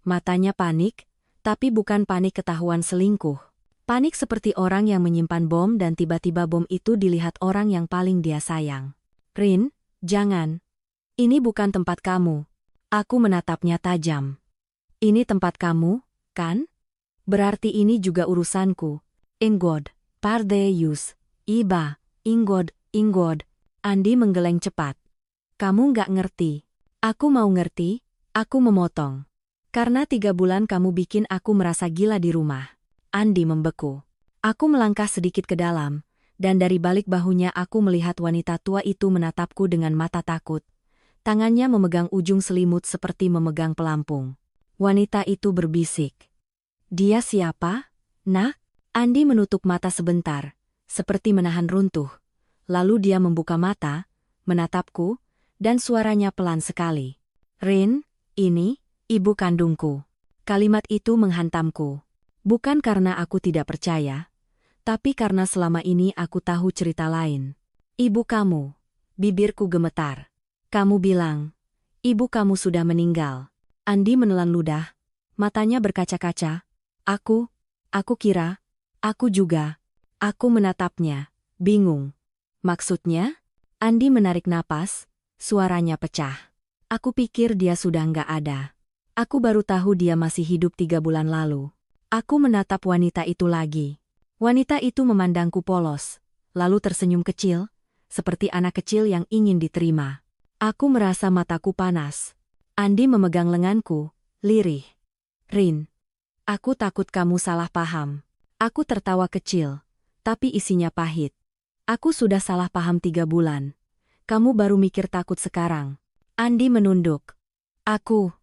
A: Matanya panik, tapi bukan panik ketahuan selingkuh. Panik seperti orang yang menyimpan bom dan tiba-tiba bom itu dilihat orang yang paling dia sayang. Rin, jangan. Ini bukan tempat kamu. Aku menatapnya tajam. Ini tempat kamu, kan? Berarti ini juga urusanku. Ingod, Pardeus. Iba, Ingod. Andi menggeleng cepat. Kamu nggak ngerti. Aku mau ngerti, aku memotong. Karena 3 bulan kamu bikin aku merasa gila di rumah. Andi membeku. Aku melangkah sedikit ke dalam, dan dari balik bahunya aku melihat wanita tua itu menatapku dengan mata takut. Tangannya memegang ujung selimut seperti memegang pelampung. Wanita itu berbisik. Dia siapa? Nak? Andi menutup mata sebentar, seperti menahan runtuh. Lalu dia membuka mata, menatapku, dan suaranya pelan sekali. Rin, ini, ibu kandungku. Kalimat itu menghantamku. Bukan karena aku tidak percaya, tapi karena selama ini aku tahu cerita lain. Ibu kamu. Bibirku gemetar. Kamu bilang, ibu kamu sudah meninggal. Andi menelan ludah, matanya berkaca-kaca. Aku kira, aku juga. Aku menatapnya, bingung. Maksudnya? Andi menarik napas, suaranya pecah. Aku pikir dia sudah nggak ada. Aku baru tahu dia masih hidup 3 bulan lalu. Aku menatap wanita itu lagi. Wanita itu memandangku polos, lalu tersenyum kecil, seperti anak kecil yang ingin diterima. Aku merasa mataku panas. Andi memegang lenganku, lirih. Rin, aku takut kamu salah paham. Aku tertawa kecil, tapi isinya pahit. Aku sudah salah paham 3 bulan. Kamu baru mikir takut sekarang. Andi menunduk. Aku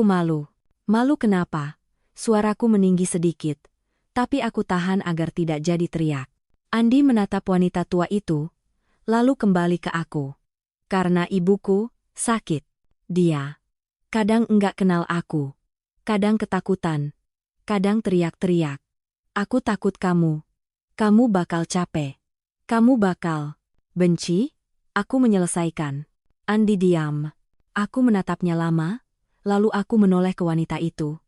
A: malu. Malu kenapa? Suaraku meninggi sedikit. Tapi aku tahan agar tidak jadi teriak. Andi menatap wanita tua itu, lalu kembali ke aku. Karena ibuku sakit. Dia kadang enggak kenal aku. Kadang ketakutan. Kadang teriak-teriak. Aku takut kamu. Kamu bakal capek. Kamu bakal benci? Aku menyelesaikan. Andi diam. Aku menatapnya lama, lalu aku menoleh ke wanita itu.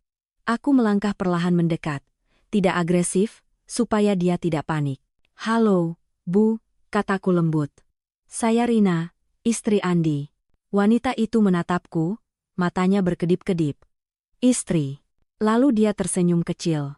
A: Aku melangkah perlahan mendekat. Tidak agresif, supaya dia tidak panik. Halo, Bu, kataku lembut. Saya Rina, istri Andi. Wanita itu menatapku, matanya berkedip-kedip. Istri. Lalu dia tersenyum kecil.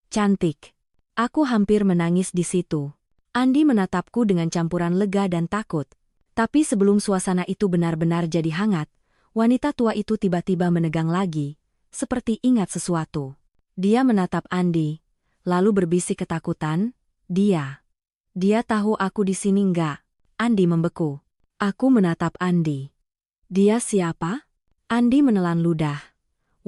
A: Cantik. Aku hampir menangis di situ. Andi menatapku dengan campuran lega dan takut. Tapi sebelum suasana itu benar-benar jadi hangat, wanita tua itu tiba-tiba menegang lagi, seperti ingat sesuatu. Dia menatap Andi, lalu berbisik ketakutan, Dia tahu aku di sini enggak? Andi membeku. Aku menatap Andi. Dia siapa? Andi menelan ludah.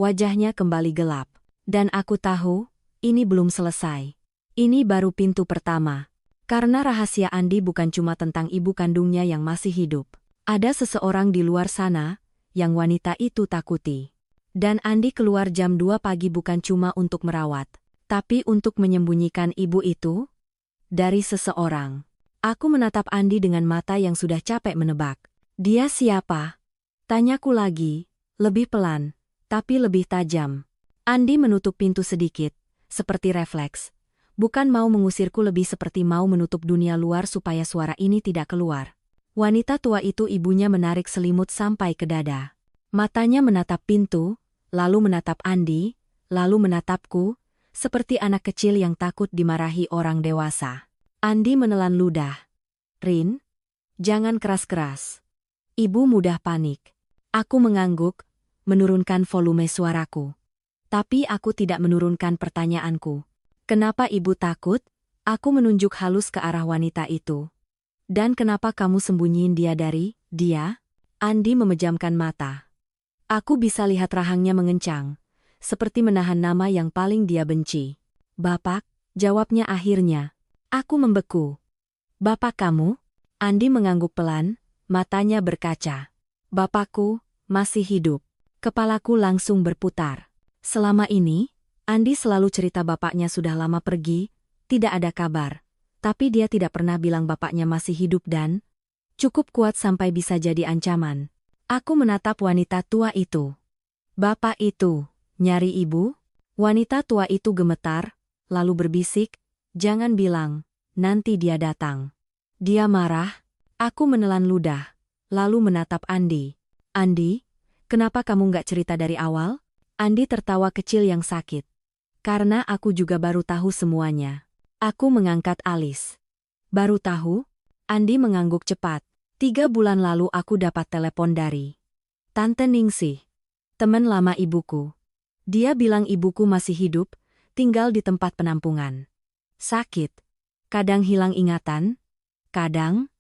A: Wajahnya kembali gelap. Dan aku tahu, ini belum selesai. Ini baru pintu pertama. Karena rahasia Andi bukan cuma tentang ibu kandungnya yang masih hidup. Ada seseorang di luar sana, yang wanita itu takuti. Dan Andi keluar jam 2 pagi bukan cuma untuk merawat, tapi untuk menyembunyikan ibu itu dari seseorang. Aku menatap Andi dengan mata yang sudah capek menebak. Dia siapa? Tanyaku lagi, lebih pelan, tapi lebih tajam. Andi menutup pintu sedikit, seperti refleks. Bukan mau mengusirku, lebih seperti mau menutup dunia luar supaya suara ini tidak keluar. Wanita tua itu ibunya menarik selimut sampai ke dada. Matanya menatap pintu, lalu menatap Andi, lalu menatapku, seperti anak kecil yang takut dimarahi orang dewasa. Andi menelan ludah. Rin, jangan keras-keras. Ibu mudah panik. Aku mengangguk, menurunkan volume suaraku. Tapi aku tidak menurunkan pertanyaanku. Kenapa ibu takut? Aku menunjuk halus ke arah wanita itu. Dan kenapa kamu sembunyiin dia dari dia? Andi memejamkan mata. Aku bisa lihat rahangnya mengencang, seperti menahan nama yang paling dia benci. Bapak, jawabnya akhirnya. Aku membeku. Bapak kamu? Andi mengangguk pelan, matanya berkaca. Bapakku masih hidup. Kepalaku langsung berputar. Selama ini, Andi selalu cerita bapaknya sudah lama pergi, tidak ada kabar. Tapi dia tidak pernah bilang bapaknya masih hidup dan cukup kuat sampai bisa jadi ancaman. Aku menatap wanita tua itu. Bapak itu, nyari ibu? Wanita tua itu gemetar, lalu berbisik, jangan bilang, nanti dia datang. Dia marah. Aku menelan ludah, lalu menatap Andi. Andi, kenapa kamu nggak cerita dari awal? Andi tertawa kecil yang sakit. Karena aku juga baru tahu semuanya. Aku mengangkat alis. Baru tahu? Andi mengangguk cepat. 3 bulan lalu aku dapat telepon dari Tante Ningsih, teman lama ibuku. Dia bilang ibuku masih hidup, tinggal di tempat penampungan. Sakit. Kadang hilang ingatan. Kadang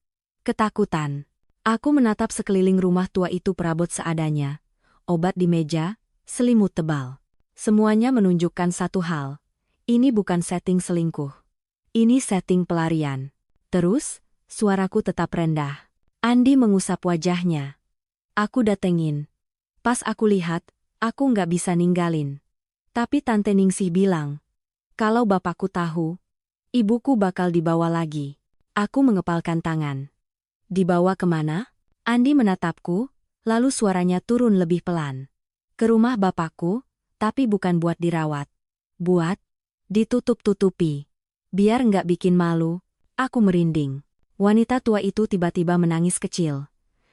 A: ketakutan. Aku menatap sekeliling rumah tua itu perabot seadanya. Obat di meja, selimut tebal. Semuanya menunjukkan satu hal. Ini bukan setting selingkuh. Ini setting pelarian. Terus, suaraku tetap rendah. Andi mengusap wajahnya. Aku datengin. Pas aku lihat, aku nggak bisa ninggalin. Tapi Tante Ningsih bilang, kalau bapakku tahu, ibuku bakal dibawa lagi. Aku mengepalkan tangan. Dibawa kemana? Andi menatapku, lalu suaranya turun lebih pelan. Ke rumah bapakku, tapi bukan buat dirawat. Buat ditutup-tutupi. Biar nggak bikin malu. Aku merinding. Wanita tua itu tiba-tiba menangis kecil.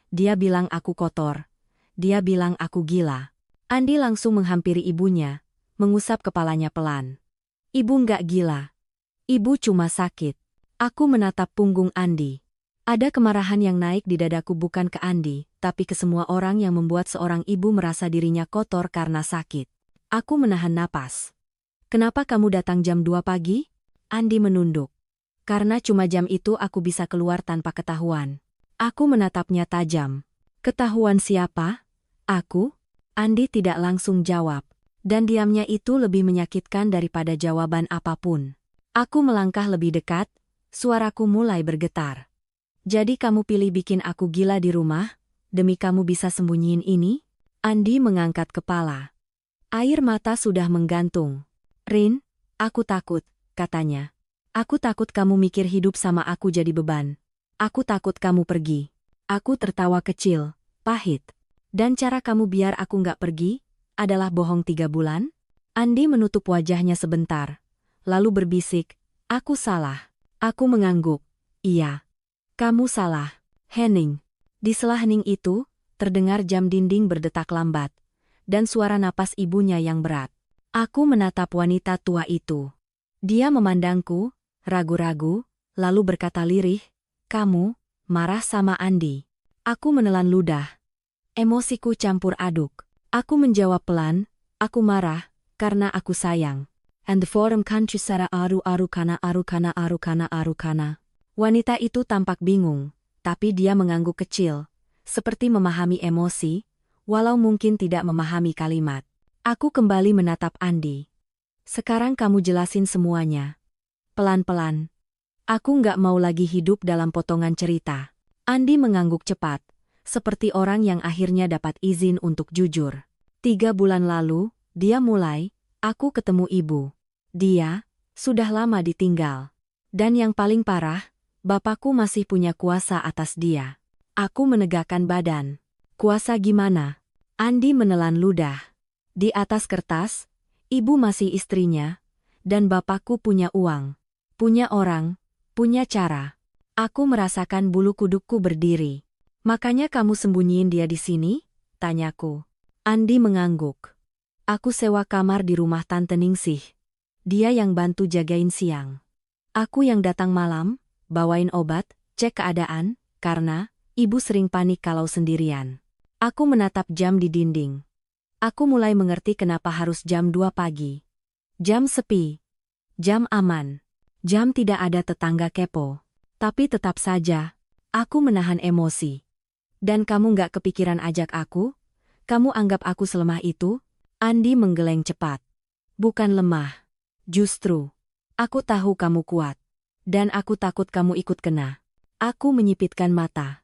A: Dia bilang aku kotor. Dia bilang aku gila. Andi langsung menghampiri ibunya, mengusap kepalanya pelan. Ibu nggak gila. Ibu cuma sakit. Aku menatap punggung Andi. Ada kemarahan yang naik di dadaku, bukan ke Andi, tapi ke semua orang yang membuat seorang ibu merasa dirinya kotor karena sakit. Aku menahan napas. Kenapa kamu datang jam 2 pagi? Andi menunduk. Karena cuma jam itu aku bisa keluar tanpa ketahuan. Aku menatapnya tajam. Ketahuan siapa? Aku? Andi tidak langsung jawab. Dan diamnya itu lebih menyakitkan daripada jawaban apapun. Aku melangkah lebih dekat, suaraku mulai bergetar. Jadi kamu pilih bikin aku gila di rumah, demi kamu bisa sembunyiin ini? Andi mengangkat kepala. Air mata sudah menggantung. Rin, aku takut, katanya. Aku takut kamu mikir hidup sama aku jadi beban. Aku takut kamu pergi. Aku tertawa kecil, pahit. Dan cara kamu biar aku nggak pergi, adalah bohong 3 bulan? Andi menutup wajahnya sebentar. Lalu berbisik, aku salah. Aku mengangguk. Iya. Kamu salah, Henning. Di sela hening itu, terdengar jam dinding berdetak lambat. Dan suara napas ibunya yang berat. Aku menatap wanita tua itu. Dia memandangku, ragu-ragu, lalu berkata lirih, kamu, marah sama Andi. Aku menelan ludah. Emosiku campur aduk. Aku menjawab pelan, aku marah, karena aku sayang. And the forum country sara arukana. Wanita itu tampak bingung, tapi dia mengangguk kecil, seperti memahami emosi, walau mungkin tidak memahami kalimat. Aku kembali menatap Andi. Sekarang kamu jelasin semuanya. Pelan-pelan. Aku nggak mau lagi hidup dalam potongan cerita. Andi mengangguk cepat, seperti orang yang akhirnya dapat izin untuk jujur. 3 bulan lalu, dia mulai, aku ketemu ibu. Dia, sudah lama ditinggal. Dan yang paling parah, bapakku masih punya kuasa atas dia. Aku menegakkan badan. Kuasa gimana? Andi menelan ludah. Di atas kertas, ibu masih istrinya, dan bapakku punya uang, punya orang, punya cara. Aku merasakan bulu kudukku berdiri. Makanya kamu sembunyiin dia di sini? Tanyaku. Andi mengangguk. Aku sewa kamar di rumah Tante Ningsih. Dia yang bantu jagain siang. Aku yang datang malam, bawain obat, cek keadaan, karena ibu sering panik kalau sendirian. Aku menatap jam di dinding. Aku mulai mengerti kenapa harus jam 2 pagi. Jam sepi. Jam aman. Jam tidak ada tetangga kepo. Tapi tetap saja, aku menahan emosi. Dan kamu nggak kepikiran ajak aku? Kamu anggap aku selemah itu? Andi menggeleng cepat. Bukan lemah. Justru, aku tahu kamu kuat. Dan aku takut kamu ikut kena. Aku menyipitkan mata.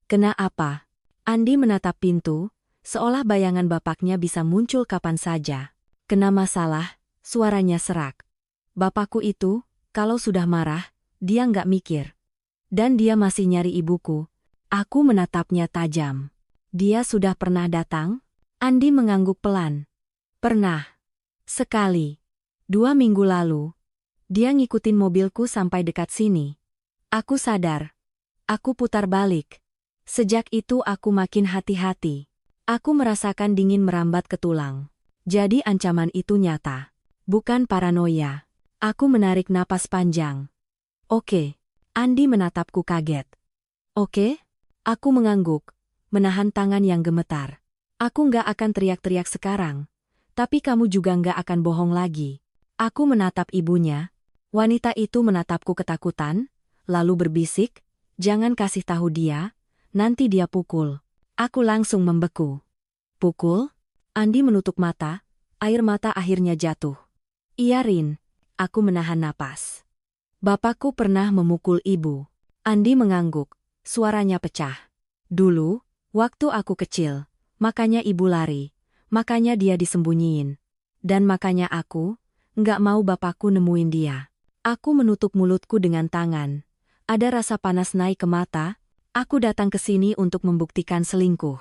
A: Kena apa? Andi menatap pintu, seolah bayangan bapaknya bisa muncul kapan saja. Kena masalah, suaranya serak. Bapakku itu, kalau sudah marah, dia nggak mikir. Dan dia masih nyari ibuku. Aku menatapnya tajam. Dia sudah pernah datang? Andi mengangguk pelan. Pernah. Sekali. 2 minggu lalu. Dia ngikutin mobilku sampai dekat sini. Aku sadar. Aku putar balik. Sejak itu aku makin hati-hati. Aku merasakan dingin merambat ke tulang. Jadi ancaman itu nyata. Bukan paranoia. Aku menarik napas panjang. Oke. Andi menatapku kaget. Oke? Aku mengangguk, menahan tangan yang gemetar. Aku nggak akan teriak-teriak sekarang. Tapi kamu juga nggak akan bohong lagi. Aku menatap ibunya. Wanita itu menatapku ketakutan, lalu berbisik, jangan kasih tahu dia, nanti dia pukul. Aku langsung membeku. Pukul? Andi menutup mata, air mata akhirnya jatuh. Iya Rin, aku menahan napas. Bapakku pernah memukul ibu. Andi mengangguk, suaranya pecah. Dulu, waktu aku kecil, makanya ibu lari, makanya dia disembunyiin. Dan makanya aku, nggak mau bapakku nemuin dia. Aku menutup mulutku dengan tangan. Ada rasa panas naik ke mata, aku datang ke sini untuk membuktikan selingkuh.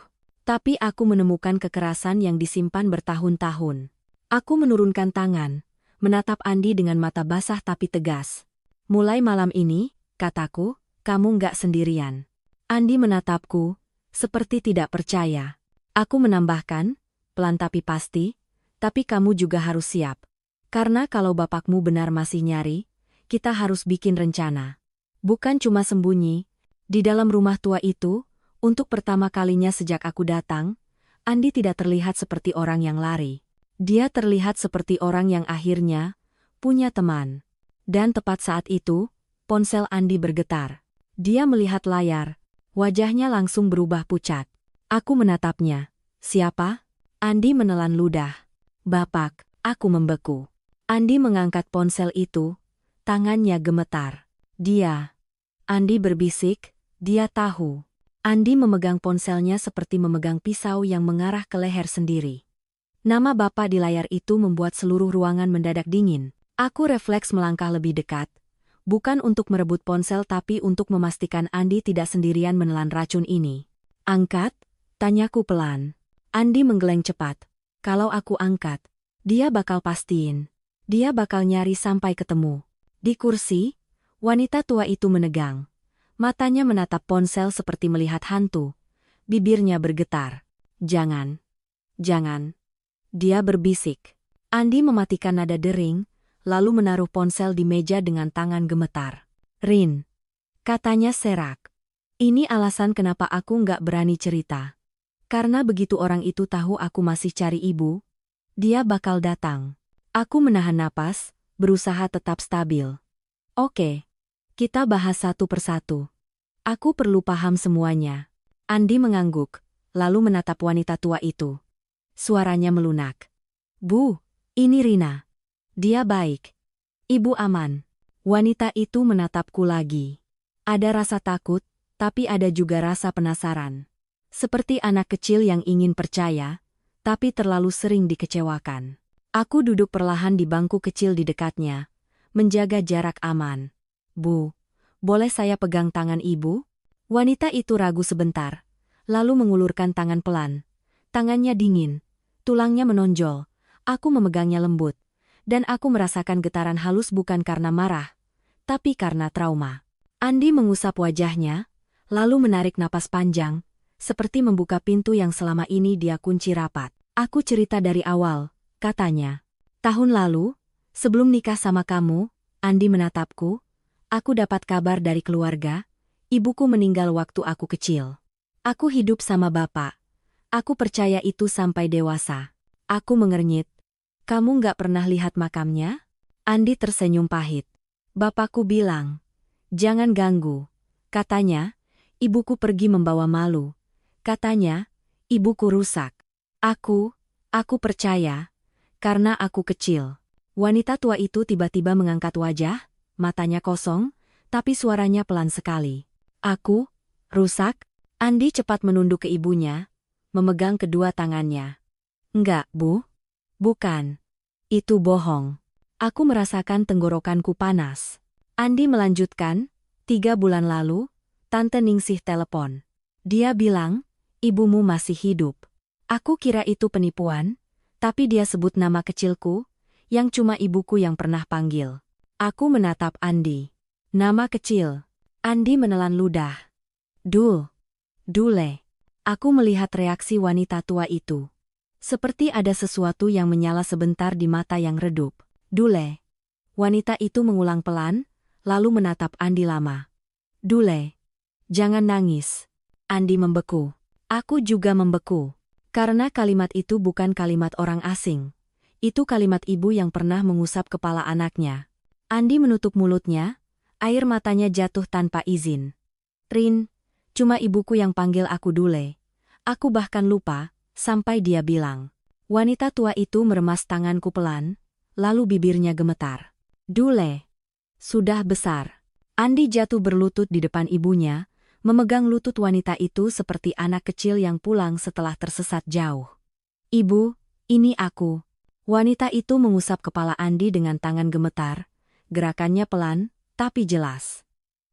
A: Tapi aku menemukan kekerasan yang disimpan bertahun-tahun. Aku menurunkan tangan, menatap Andi dengan mata basah tapi tegas. Mulai malam ini, kataku, kamu nggak sendirian. Andi menatapku, seperti tidak percaya. Aku menambahkan, pelan tapi pasti, tapi kamu juga harus siap. Karena kalau bapakmu benar masih nyari, kita harus bikin rencana. Bukan cuma sembunyi. Di dalam rumah tua itu, untuk pertama kalinya sejak aku datang, Andi tidak terlihat seperti orang yang lari. Dia terlihat seperti orang yang akhirnya punya teman. Dan tepat saat itu, ponsel Andi bergetar. Dia melihat layar. Wajahnya langsung berubah pucat. Aku menatapnya. Siapa? Andi menelan ludah. Bapak, aku membeku. Andi mengangkat ponsel itu, tangannya gemetar. Andi berbisik, dia tahu. Andi memegang ponselnya seperti memegang pisau yang mengarah ke leher sendiri. Nama Bapak di layar itu membuat seluruh ruangan mendadak dingin. Aku refleks melangkah lebih dekat, bukan untuk merebut ponsel tapi untuk memastikan Andi tidak sendirian menelan racun ini. Angkat? Tanyaku pelan. Andi menggeleng cepat. Kalau aku angkat, dia bakal pastiin. Dia bakal nyari sampai ketemu. Di kursi, wanita tua itu menegang. Matanya menatap ponsel seperti melihat hantu. Bibirnya bergetar. Jangan. Jangan. Dia berbisik. Andi mematikan nada dering, lalu menaruh ponsel di meja dengan tangan gemetar. Rin. Katanya serak. Ini alasan kenapa aku nggak berani cerita. Karena begitu orang itu tahu aku masih cari ibu, dia bakal datang. Aku menahan napas, berusaha tetap stabil. Oke. Kita bahas satu persatu. Aku perlu paham semuanya. Andi mengangguk, lalu menatap wanita tua itu. Suaranya melunak. Bu, ini Rina. Dia baik. Ibu aman. Wanita itu menatapku lagi. Ada rasa takut, tapi ada juga rasa penasaran. Seperti anak kecil yang ingin percaya, tapi terlalu sering dikecewakan. Aku duduk perlahan di bangku kecil di dekatnya, menjaga jarak aman. Bu, boleh saya pegang tangan ibu? Wanita itu ragu sebentar, lalu mengulurkan tangan pelan. Tangannya dingin, tulangnya menonjol. Aku memegangnya lembut, dan aku merasakan getaran halus bukan karena marah, tapi karena trauma. Andi mengusap wajahnya, lalu menarik napas panjang, seperti membuka pintu yang selama ini dia kunci rapat. Aku cerita dari awal, katanya. Tahun lalu, sebelum nikah sama kamu, Andi menatapku, aku dapat kabar dari keluarga, ibuku meninggal waktu aku kecil. Aku hidup sama bapak. Aku percaya itu sampai dewasa. Aku mengernyit. Kamu nggak pernah lihat makamnya? Andi tersenyum pahit. Bapakku bilang, jangan ganggu. Katanya, ibuku pergi membawa malu. Katanya, ibuku rusak. Aku percaya, karena aku kecil. Wanita tua itu tiba-tiba mengangkat wajah, matanya kosong, tapi suaranya pelan sekali. Aku, rusak? Andi cepat menunduk ke ibunya, memegang kedua tangannya. Enggak, Bu. Bukan. Itu bohong. Aku merasakan tenggorokanku panas. Andi melanjutkan, 3 bulan lalu, Tante Ningsih telepon. Dia bilang, ibumu masih hidup. Aku kira itu penipuan, tapi dia sebut nama kecilku, yang cuma ibuku yang pernah panggil. Aku menatap Andi. Nama kecil. Andi menelan ludah. Dule. Aku melihat reaksi wanita tua itu. Seperti ada sesuatu yang menyala sebentar di mata yang redup. Dule. Wanita itu mengulang pelan, lalu menatap Andi lama. Dule. Jangan nangis. Andi membeku. Aku juga membeku. Karena kalimat itu bukan kalimat orang asing. Itu kalimat ibu yang pernah mengusap kepala anaknya. Andi menutup mulutnya, air matanya jatuh tanpa izin. Rin, cuma ibuku yang panggil aku Dule. Aku bahkan lupa, sampai dia bilang. Wanita tua itu meremas tanganku pelan, lalu bibirnya gemetar. Dule. Sudah besar. Andi jatuh berlutut di depan ibunya, memegang lutut wanita itu seperti anak kecil yang pulang setelah tersesat jauh. Ibu, ini aku. Wanita itu mengusap kepala Andi dengan tangan gemetar, gerakannya pelan, tapi jelas.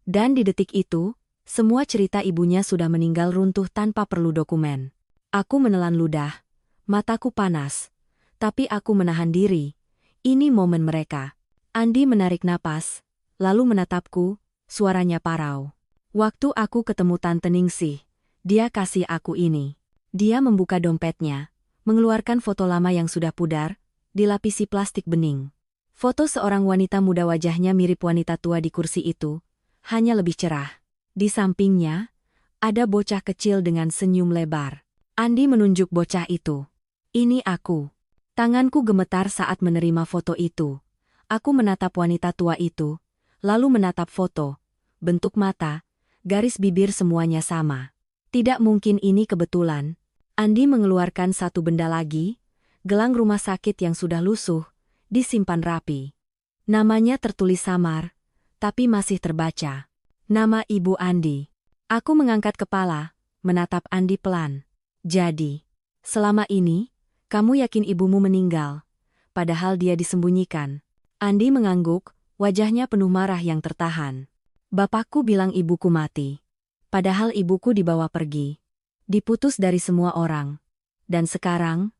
A: Dan di detik itu, semua cerita ibunya sudah meninggal runtuh tanpa perlu dokumen. Aku menelan ludah, mataku panas, tapi aku menahan diri. Ini momen mereka. Andi menarik napas, lalu menatapku, suaranya parau. Waktu aku ketemu Tante Ningsih, dia kasih aku ini. Dia membuka dompetnya, mengeluarkan foto lama yang sudah pudar, dilapisi plastik bening. Foto seorang wanita muda wajahnya mirip wanita tua di kursi itu, hanya lebih cerah. Di sampingnya, ada bocah kecil dengan senyum lebar. Andi menunjuk bocah itu. Ini aku. Tanganku gemetar saat menerima foto itu. Aku menatap wanita tua itu, lalu menatap foto. Bentuk mata, garis bibir semuanya sama. Tidak mungkin ini kebetulan. Andi mengeluarkan satu benda lagi, Gelang rumah sakit yang sudah lusuh, disimpan rapi. Namanya tertulis samar, tapi masih terbaca. Nama Ibu Andi. Aku mengangkat kepala, menatap Andi pelan. Jadi, selama ini, kamu yakin ibumu meninggal, padahal dia disembunyikan. Andi mengangguk, wajahnya penuh marah yang tertahan. Bapakku bilang ibuku mati. Padahal ibuku dibawa pergi. Diputus dari semua orang. Dan sekarang,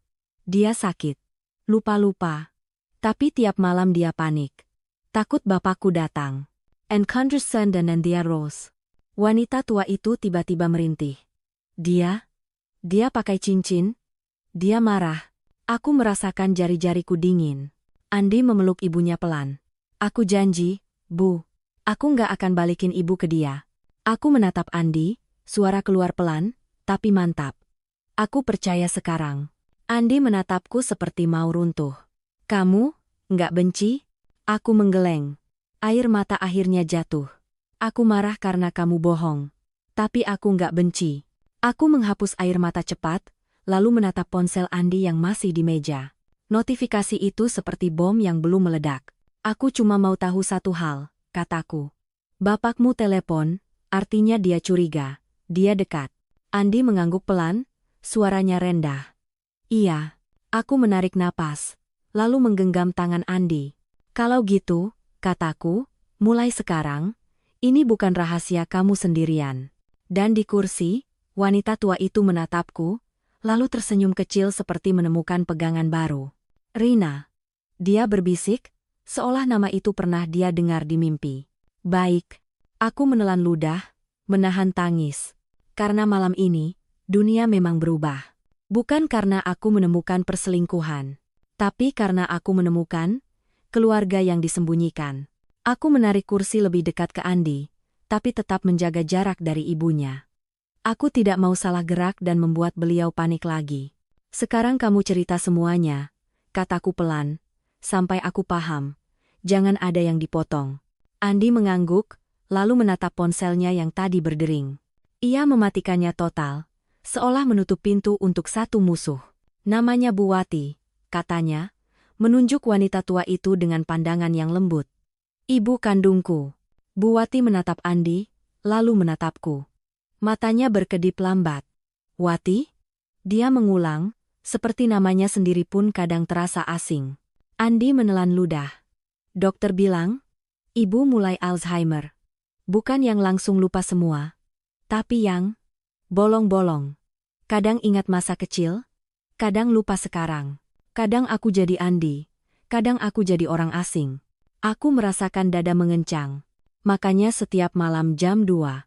A: dia sakit. Lupa-lupa. Tapi tiap malam dia panik. Takut bapakku datang. And Conderson dan Nandia Rose. Wanita tua itu tiba-tiba merintih. Dia pakai cincin. Dia marah. Aku merasakan jari-jariku dingin. Andi memeluk ibunya pelan. Aku janji, Bu. Aku nggak akan balikin ibu ke dia. Aku menatap Andi, suara keluar pelan, tapi mantap. Aku percaya sekarang. Andi menatapku seperti mau runtuh. Kamu, nggak benci? Aku menggeleng. Air mata akhirnya jatuh. Aku marah karena kamu bohong. Tapi aku nggak benci. Aku menghapus air mata cepat, lalu menatap ponsel Andi yang masih di meja. Notifikasi itu seperti bom yang belum meledak. Aku cuma mau tahu satu hal, kataku. Bapakmu telepon, artinya dia curiga. Dia dekat. Andi mengangguk pelan, suaranya rendah. Iya. Aku menarik napas, lalu menggenggam tangan Andi. Kalau gitu, kataku, mulai sekarang, ini bukan rahasia kamu sendirian. Dan di kursi, wanita tua itu menatapku, lalu tersenyum kecil seperti menemukan pegangan baru. Rina. Dia berbisik, seolah nama itu pernah dia dengar di mimpi. Baik. Aku menelan ludah, menahan tangis. Karena malam ini, dunia memang berubah. Bukan karena aku menemukan perselingkuhan, tapi karena aku menemukan keluarga yang disembunyikan. Aku menarik kursi lebih dekat ke Andi, tapi tetap menjaga jarak dari ibunya. Aku tidak mau salah gerak dan membuat beliau panik lagi. Sekarang kamu cerita semuanya, kataku pelan, sampai aku paham. Jangan ada yang dipotong. Andi mengangguk, lalu menatap ponselnya yang tadi berdering. Ia mematikannya total. Seolah menutup pintu untuk satu musuh. Namanya Bu Wati, katanya, menunjuk wanita tua itu dengan pandangan yang lembut. Ibu kandungku. Bu Wati menatap Andi, lalu menatapku. Matanya berkedip lambat. Wati? Dia mengulang, seperti namanya sendiri pun kadang terasa asing. Andi menelan ludah. Dokter bilang, ibu mulai Alzheimer. Bukan yang langsung lupa semua, tapi yang bolong-bolong. Kadang ingat masa kecil, kadang lupa sekarang. Kadang aku jadi Andi, kadang aku jadi orang asing. Aku merasakan dada mengencang. Makanya setiap malam jam 2,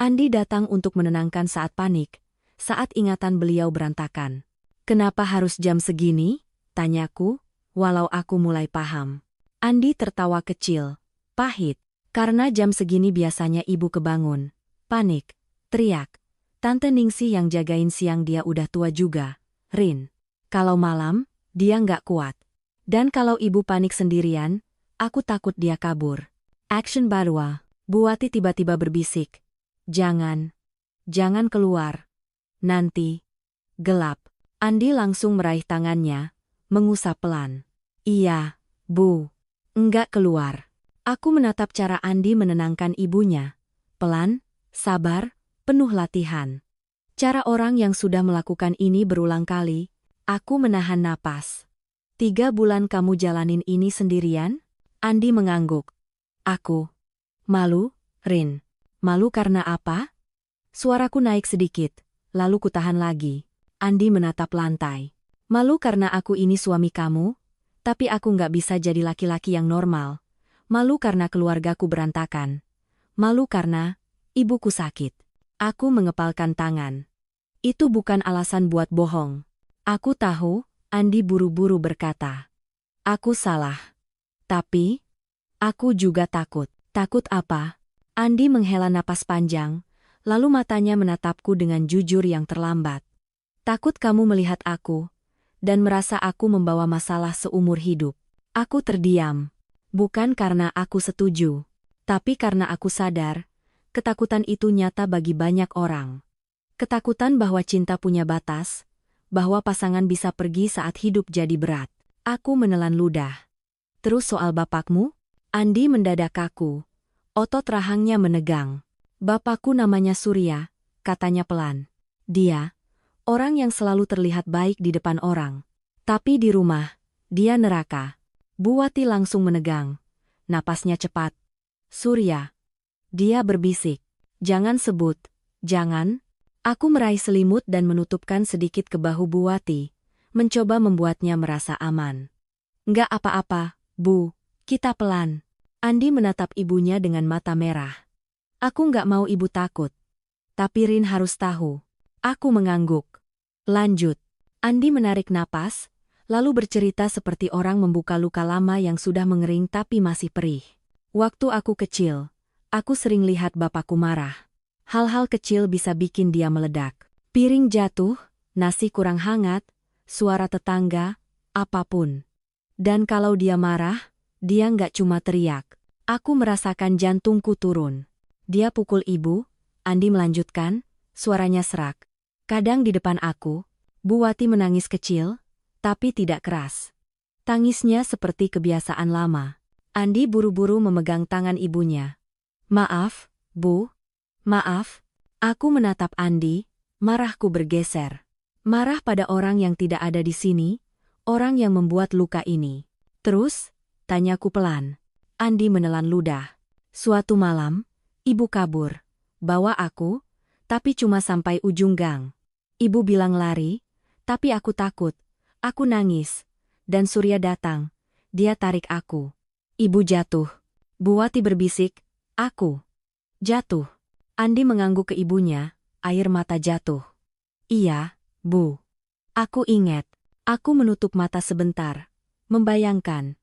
A: Andi datang untuk menenangkan saat panik, saat ingatan beliau berantakan. Kenapa harus jam segini? Tanyaku, walau aku mulai paham. Andi tertawa kecil, pahit. Karena jam segini biasanya ibu kebangun, panik, teriak. Tante Ningsih yang jagain siang dia udah tua juga, Rin. Kalau malam, dia nggak kuat. Dan kalau ibu panik sendirian, aku takut dia kabur. Action Barwa, Bu Wati tiba-tiba berbisik. Jangan keluar. Nanti. Gelap. Andi langsung meraih tangannya, mengusap pelan. Iya, Bu. Enggak keluar. Aku menatap cara Andi menenangkan ibunya. Pelan, sabar, penuh latihan. Cara orang yang sudah melakukan ini berulang kali, aku menahan napas. 3 bulan kamu jalanin ini sendirian? Andi mengangguk. Aku. Malu, Rin. Malu karena apa? Suaraku naik sedikit, lalu kutahan lagi. Andi menatap lantai. Malu karena aku ini suami kamu, tapi aku nggak bisa jadi laki-laki yang normal. Malu karena keluargaku berantakan. Malu karena ibuku sakit. Aku mengepalkan tangan. Itu bukan alasan buat bohong. Aku tahu, Andi buru-buru berkata. Aku salah. Tapi, aku juga takut. Takut apa? Andi menghela napas panjang, lalu matanya menatapku dengan jujur yang terlambat. Takut kamu melihat aku, dan merasa aku membawa masalah seumur hidup. Aku terdiam. Bukan karena aku setuju, tapi karena aku sadar, ketakutan itu nyata bagi banyak orang. Ketakutan bahwa cinta punya batas, bahwa pasangan bisa pergi saat hidup jadi berat. Aku menelan ludah. Terus soal bapakmu? Andi mendadak kaku. Otot rahangnya menegang. Bapakku namanya Surya, katanya pelan. Dia, orang yang selalu terlihat baik di depan orang. Tapi di rumah, dia neraka. Bu Wati langsung menegang. Napasnya cepat. Surya. Dia berbisik. Jangan sebut, jangan. Aku meraih selimut dan menutupkan sedikit ke bahu Bu Wati, mencoba membuatnya merasa aman. Enggak apa-apa, Bu, kita pelan. Andi menatap ibunya dengan mata merah. Aku enggak mau ibu takut. Tapi Rin harus tahu. Aku mengangguk. Lanjut. Andi menarik napas, lalu bercerita seperti orang membuka luka lama yang sudah mengering tapi masih perih. Waktu aku kecil, aku sering lihat bapakku marah. Hal-hal kecil bisa bikin dia meledak. Piring jatuh, nasi kurang hangat, suara tetangga, apapun. Dan kalau dia marah, dia nggak cuma teriak. Aku merasakan jantungku turun. Dia pukul ibu, Andi melanjutkan, suaranya serak. Kadang di depan aku, Bu Wati menangis kecil, tapi tidak keras. Tangisnya seperti kebiasaan lama. Andi buru-buru memegang tangan ibunya. Maaf, Bu. Maaf. Aku menatap Andi, marahku bergeser. Marah pada orang yang tidak ada di sini, orang yang membuat luka ini. Terus, tanyaku pelan. Andi menelan ludah. Suatu malam, ibu kabur. Bawa aku, tapi cuma sampai ujung gang. Ibu bilang lari, tapi aku takut. Aku nangis. Dan Surya datang. Dia tarik aku. Ibu jatuh. Bu Wati berbisik, aku jatuh. Andi mengangguk ke ibunya, air mata jatuh. Iya, Bu. Aku ingat. Aku menutup mata sebentar. Membayangkan.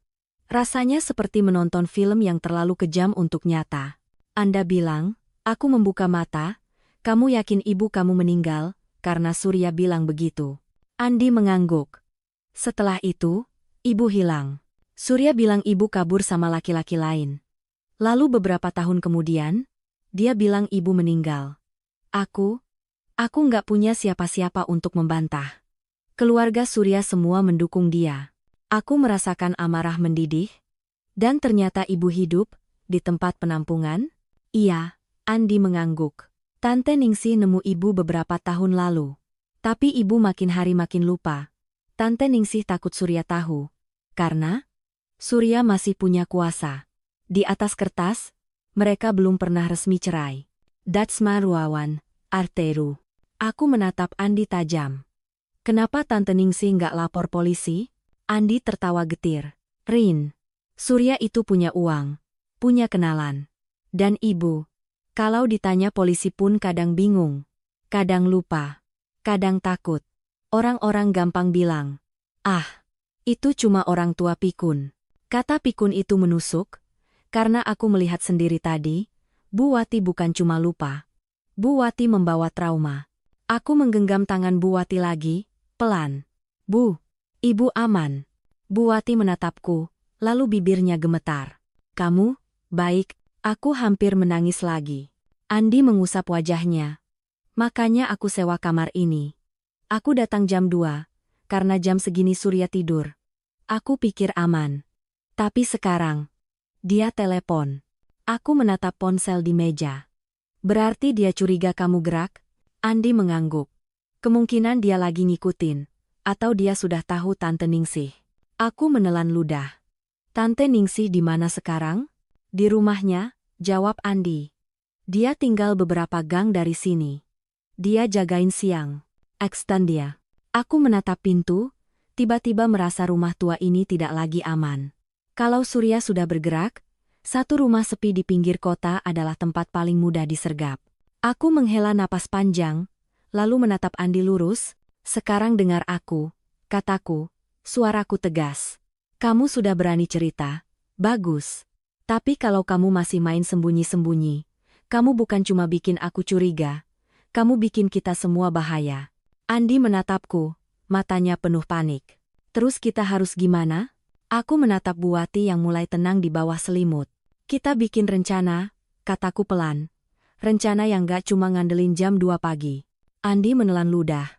A: Rasanya seperti menonton film yang terlalu kejam untuk nyata. Anda bilang, aku membuka mata, kamu yakin ibu kamu meninggal, karena Surya bilang begitu. Andi mengangguk. Setelah itu, ibu hilang. Surya bilang ibu kabur sama laki-laki lain. Lalu beberapa tahun kemudian, dia bilang ibu meninggal. Aku nggak punya siapa-siapa untuk membantah. Keluarga Surya semua mendukung dia. Aku merasakan amarah mendidih. Dan ternyata ibu hidup di tempat penampungan? Iya, Andi mengangguk. Tante Ningsih nemu ibu beberapa tahun lalu. Tapi ibu makin hari makin lupa. Tante Ningsih takut Surya tahu. Karena Surya masih punya kuasa. Di atas kertas, mereka belum pernah resmi cerai. Datsma Ruawan, Arteru. Aku menatap Andi tajam. Kenapa Tante Ningsih nggak lapor polisi? Andi tertawa getir. Rin, Surya itu punya uang, punya kenalan. Dan ibu, kalau ditanya polisi pun kadang bingung, kadang lupa, kadang takut. Orang-orang gampang bilang, ah, itu cuma orang tua pikun. Kata pikun itu menusuk, karena aku melihat sendiri tadi, Bu Wati bukan cuma lupa. Bu Wati membawa trauma. Aku menggenggam tangan Bu Wati lagi, pelan. Bu, ibu aman. Bu Wati menatapku, lalu bibirnya gemetar. Kamu, baik, aku hampir menangis lagi. Andi mengusap wajahnya. Makanya aku sewa kamar ini. Aku datang jam 2, karena jam segini Surya tidur. Aku pikir aman. Tapi sekarang, dia telepon. Aku menatap ponsel di meja. Berarti dia curiga kamu gerak? Andi mengangguk. Kemungkinan dia lagi ngikutin. Atau dia sudah tahu Tante Ningsih. Aku menelan ludah. Tante Ningsih di mana sekarang? Di rumahnya, jawab Andi. Dia tinggal beberapa gang dari sini. Dia jagain siang. Ekstan dia. Aku menatap pintu, tiba-tiba merasa rumah tua ini tidak lagi aman. Kalau Surya sudah bergerak, satu rumah sepi di pinggir kota adalah tempat paling mudah disergap. Aku menghela napas panjang, lalu menatap Andi lurus. Sekarang dengar aku, kataku, suaraku tegas. Kamu sudah berani cerita, bagus. Tapi kalau kamu masih main sembunyi-sembunyi, kamu bukan cuma bikin aku curiga, kamu bikin kita semua bahaya. Andi menatapku, matanya penuh panik. Terus kita harus gimana? Aku menatap Bu Wati yang mulai tenang di bawah selimut. Kita bikin rencana, kataku pelan. Rencana yang gak cuma ngandelin jam 2 pagi. Andi menelan ludah.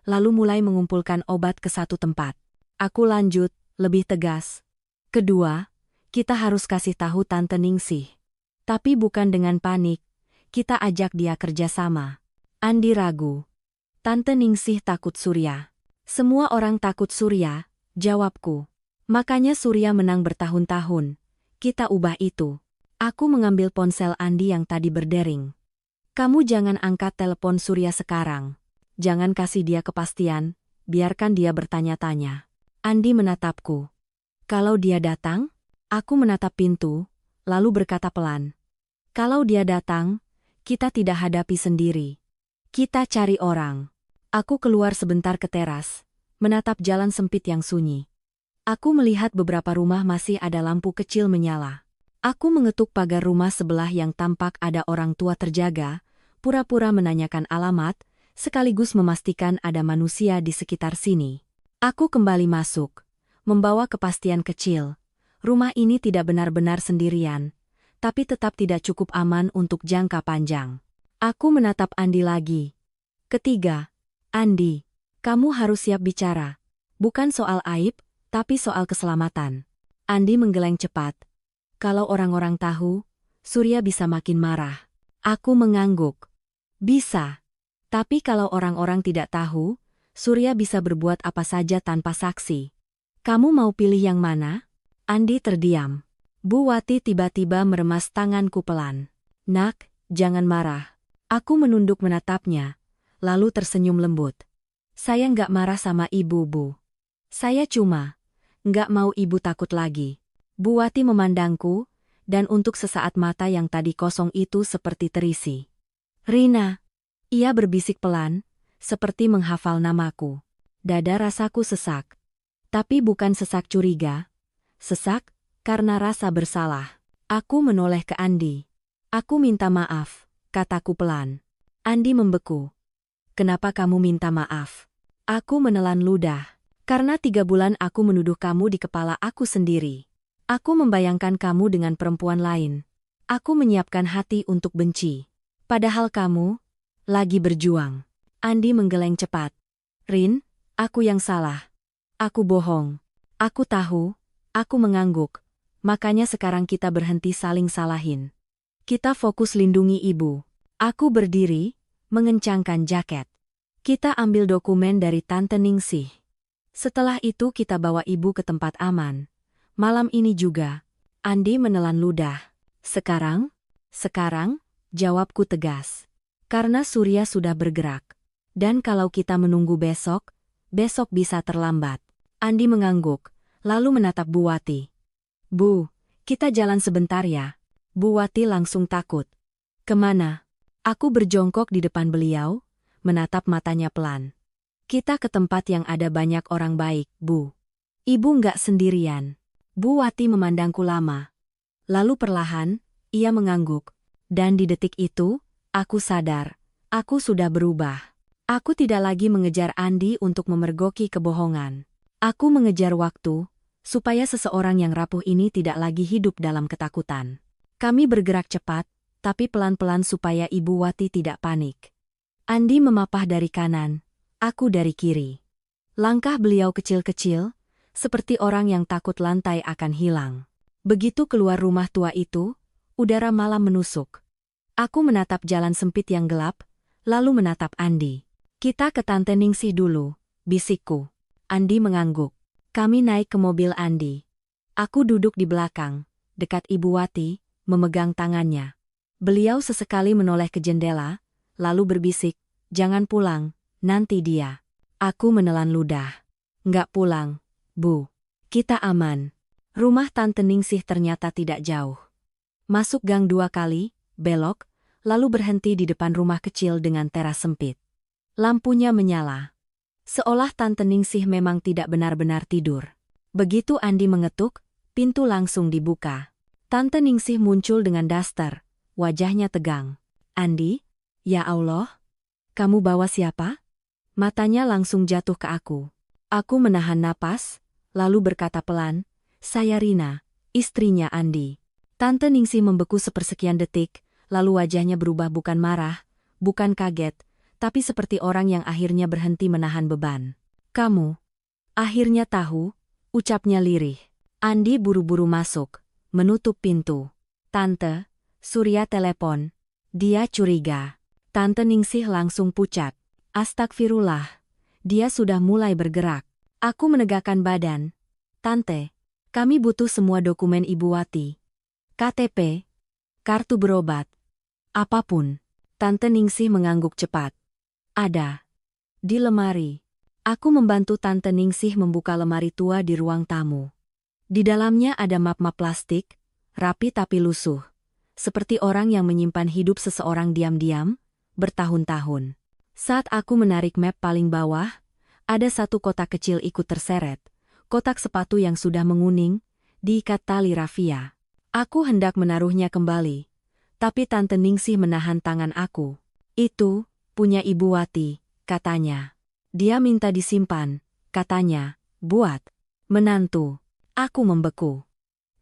A: lalu mulai mengumpulkan obat ke satu tempat. Aku lanjut, lebih tegas. Kedua, kita harus kasih tahu Tante Ningsih. Tapi bukan dengan panik, kita ajak dia kerjasama. Andi ragu. Tante Ningsih takut Surya. Semua orang takut Surya, jawabku. Makanya Surya menang bertahun-tahun. Kita ubah itu. Aku mengambil ponsel Andi yang tadi berdering. Kamu jangan angkat telepon Surya sekarang. Jangan kasih dia kepastian, biarkan dia bertanya-tanya. Andi menatapku. Kalau dia datang? Aku menatap pintu, lalu berkata pelan. Kalau dia datang, kita tidak hadapi sendiri. Kita cari orang. Aku keluar sebentar ke teras, menatap jalan sempit yang sunyi. Aku melihat beberapa rumah masih ada lampu kecil menyala. Aku mengetuk pagar rumah sebelah yang tampak ada orang tua terjaga, pura-pura menanyakan alamat, sekaligus memastikan ada manusia di sekitar sini. Aku kembali masuk, membawa kepastian kecil. Rumah ini tidak benar-benar sendirian, tapi tetap tidak cukup aman untuk jangka panjang. Aku menatap Andi lagi. Ketiga, Andi, kamu harus siap bicara. Bukan soal aib, tapi soal keselamatan. Andi menggeleng cepat. Kalau orang-orang tahu, Surya bisa makin marah. Aku mengangguk. Bisa. Tapi kalau orang-orang tidak tahu, Surya bisa berbuat apa saja tanpa saksi. Kamu mau pilih yang mana? Andi terdiam. Bu Wati tiba-tiba meremas tanganku pelan. Nak, jangan marah. Aku menunduk menatapnya, lalu tersenyum lembut. Saya nggak marah sama ibu, Bu. Saya cuma nggak mau ibu takut lagi. Bu Wati memandangku, dan untuk sesaat mata yang tadi kosong itu seperti terisi. Rina. Ia berbisik pelan, seperti menghafal namaku. Dada rasaku sesak. Tapi bukan sesak curiga. Sesak, karena rasa bersalah. Aku menoleh ke Andi. Aku minta maaf, kataku pelan. Andi membeku. Kenapa kamu minta maaf? Aku menelan ludah. Karena 3 bulan aku menuduh kamu di kepala aku sendiri. Aku membayangkan kamu dengan perempuan lain. Aku menyiapkan hati untuk benci. Padahal kamu lagi berjuang. Andi menggeleng cepat. Rin, aku yang salah. Aku bohong. Aku tahu. Aku mengangguk. Makanya sekarang kita berhenti saling salahin. Kita fokus lindungi ibu. Aku berdiri, mengencangkan jaket. Kita ambil dokumen dari Tante Ningsih. Setelah itu kita bawa ibu ke tempat aman. Malam ini juga. Andi menelan ludah. Sekarang, jawabku tegas. Karena Surya sudah bergerak. Dan kalau kita menunggu besok bisa terlambat. Andi mengangguk. Lalu menatap Bu Wati. Bu, kita jalan sebentar ya. Bu Wati langsung takut. Kemana? Aku berjongkok di depan beliau, menatap matanya pelan. Kita ke tempat yang ada banyak orang baik, Bu. Ibu nggak sendirian. Bu Wati memandangku lama. Lalu perlahan, ia mengangguk. Dan di detik itu, aku sadar, aku sudah berubah. Aku tidak lagi mengejar Andi untuk memergoki kebohongan. Aku mengejar waktu, supaya seseorang yang rapuh ini tidak lagi hidup dalam ketakutan. Kami bergerak cepat, tapi pelan-pelan supaya Ibu Wati tidak panik. Andi memapah dari kanan, aku dari kiri. Langkah beliau kecil-kecil, seperti orang yang takut lantai akan hilang. Begitu keluar rumah tua itu, udara malam menusuk. Aku menatap jalan sempit yang gelap, lalu menatap Andi. Kita ke Tante Ningsih dulu, bisikku. Andi mengangguk. Kami naik ke mobil Andi. Aku duduk di belakang, dekat Ibu Wati, memegang tangannya. Beliau sesekali menoleh ke jendela, lalu berbisik, jangan pulang, nanti dia. Aku menelan ludah. Nggak pulang, Bu. Kita aman. Rumah Tante Ningsih ternyata tidak jauh. Masuk gang 2 kali, belok, lalu berhenti di depan rumah kecil dengan teras sempit. Lampunya menyala. Seolah Tante Ningsih memang tidak benar-benar tidur. Begitu Andi mengetuk, pintu langsung dibuka. Tante Ningsih muncul dengan daster, wajahnya tegang. Andi? Ya Allah? Kamu bawa siapa? Matanya langsung jatuh ke aku. Aku menahan napas, lalu berkata pelan, saya Rina, istrinya Andi. Tante Ningsih membeku sepersekian detik, lalu wajahnya berubah bukan marah, bukan kaget, tapi seperti orang yang akhirnya berhenti menahan beban. Kamu akhirnya tahu, ucapnya lirih. Andi buru-buru masuk, menutup pintu. Tante, Surya telepon. Dia curiga. Tante Ningsih langsung pucat. Astagfirullah. Dia sudah mulai bergerak. Aku menegakkan badan. Tante, kami butuh semua dokumen Ibu Wati. KTP, kartu berobat. Apapun. Tante Ningsih mengangguk cepat. Ada. Di lemari. Aku membantu Tante Ningsih membuka lemari tua di ruang tamu. Di dalamnya ada map-map plastik, rapi tapi lusuh. Seperti orang yang menyimpan hidup seseorang diam-diam, bertahun-tahun. Saat aku menarik map paling bawah, ada satu kotak kecil ikut terseret. Kotak sepatu yang sudah menguning, diikat tali rafia. Aku hendak menaruhnya kembali. Tapi Tante Ningsih menahan tangan aku. Itu, punya Ibu Wati, katanya. Dia minta disimpan, katanya, buat menantu. Aku membeku.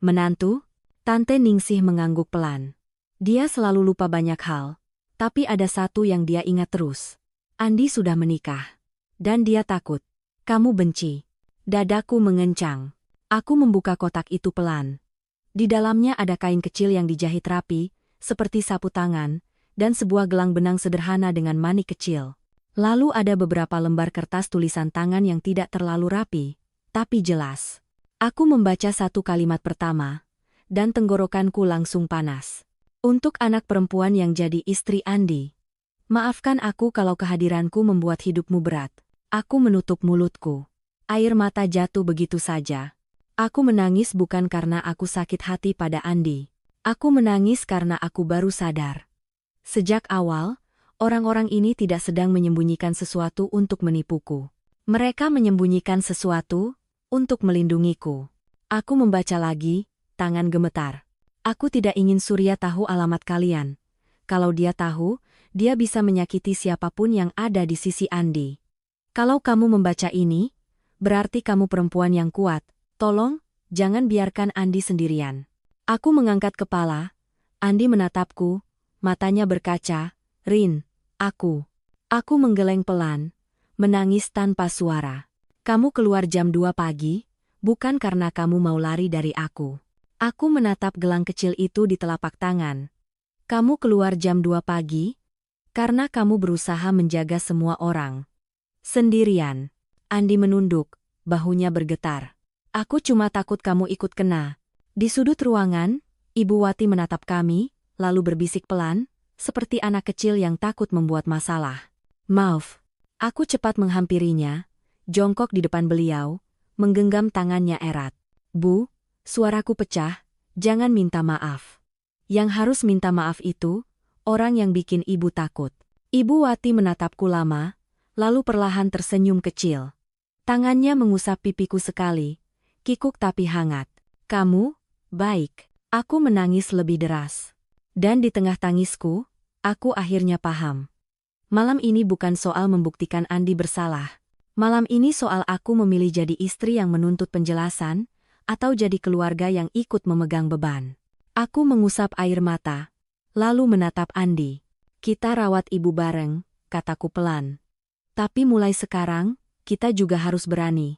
A: Menantu? Tante Ningsih mengangguk pelan. Dia selalu lupa banyak hal, tapi ada satu yang dia ingat terus. Andi sudah menikah. Dan dia takut. Kamu benci. Dadaku mengencang. Aku membuka kotak itu pelan. Di dalamnya ada kain kecil yang dijahit rapi, seperti sapu tangan, dan sebuah gelang benang sederhana dengan manik kecil. Lalu ada beberapa lembar kertas tulisan tangan yang tidak terlalu rapi, tapi jelas. Aku membaca satu kalimat pertama, dan tenggorokanku langsung panas. Untuk anak perempuan yang jadi istri Andi. Maafkan aku kalau kehadiranku membuat hidupmu berat. Aku menutup mulutku. Air mata jatuh begitu saja. Aku menangis bukan karena aku sakit hati pada Andi. Aku menangis karena aku baru sadar. Sejak awal, orang-orang ini tidak sedang menyembunyikan sesuatu untuk menipuku. Mereka menyembunyikan sesuatu untuk melindungiku. Aku membaca lagi, tangan gemetar. Aku tidak ingin Surya tahu alamat kalian. Kalau dia tahu, dia bisa menyakiti siapapun yang ada di sisi Andi. Kalau kamu membaca ini, berarti kamu perempuan yang kuat. Tolong, jangan biarkan Andi sendirian. Aku mengangkat kepala. Andi menatapku, matanya berkaca. Rin, aku. Aku menggeleng pelan, menangis tanpa suara. Kamu keluar jam 2 pagi, bukan karena kamu mau lari dari aku. Aku menatap gelang kecil itu di telapak tangan. Kamu keluar jam 2 pagi, karena kamu berusaha menjaga semua orang. Sendirian. Andi menunduk, bahunya bergetar. Aku cuma takut kamu ikut kena. Di sudut ruangan, Ibu Wati menatap kami, lalu berbisik pelan, seperti anak kecil yang takut membuat masalah. Maaf. Aku cepat menghampirinya, jongkok di depan beliau, menggenggam tangannya erat. Bu, suaraku pecah, jangan minta maaf. Yang harus minta maaf itu, orang yang bikin ibu takut. Ibu Wati menatapku lama, lalu perlahan tersenyum kecil. Tangannya mengusap pipiku sekali, kikuk tapi hangat. Kamu, baik. Aku menangis lebih deras. Dan di tengah tangisku, aku akhirnya paham. Malam ini bukan soal membuktikan Andi bersalah. Malam ini soal aku memilih jadi istri yang menuntut penjelasan, atau jadi keluarga yang ikut memegang beban. Aku mengusap air mata, lalu menatap Andi. Kita rawat ibu bareng, kataku pelan. Tapi mulai sekarang, kita juga harus berani.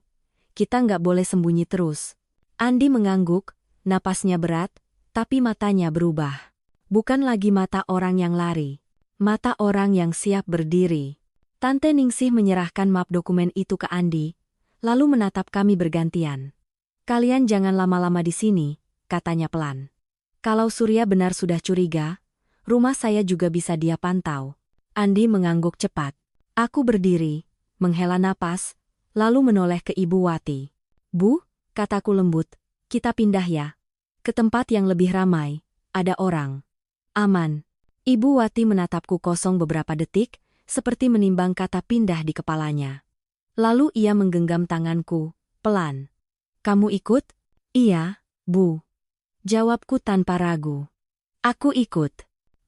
A: Kita nggak boleh sembunyi terus. Andi mengangguk, napasnya berat, tapi matanya berubah. Bukan lagi mata orang yang lari. Mata orang yang siap berdiri. Tante Ningsih menyerahkan map dokumen itu ke Andi, lalu menatap kami bergantian. Kalian jangan lama-lama di sini, katanya pelan. Kalau Surya benar sudah curiga, rumah saya juga bisa dia pantau. Andi mengangguk cepat. Aku berdiri, menghela napas, lalu menoleh ke Ibu Wati. Bu, kataku lembut, kita pindah ya. Ke tempat yang lebih ramai, ada orang. Aman. Ibu Wati menatapku kosong beberapa detik, seperti menimbang kata pindah di kepalanya. Lalu ia menggenggam tanganku, pelan. Kamu ikut? Iya, Bu. Jawabku tanpa ragu. Aku ikut.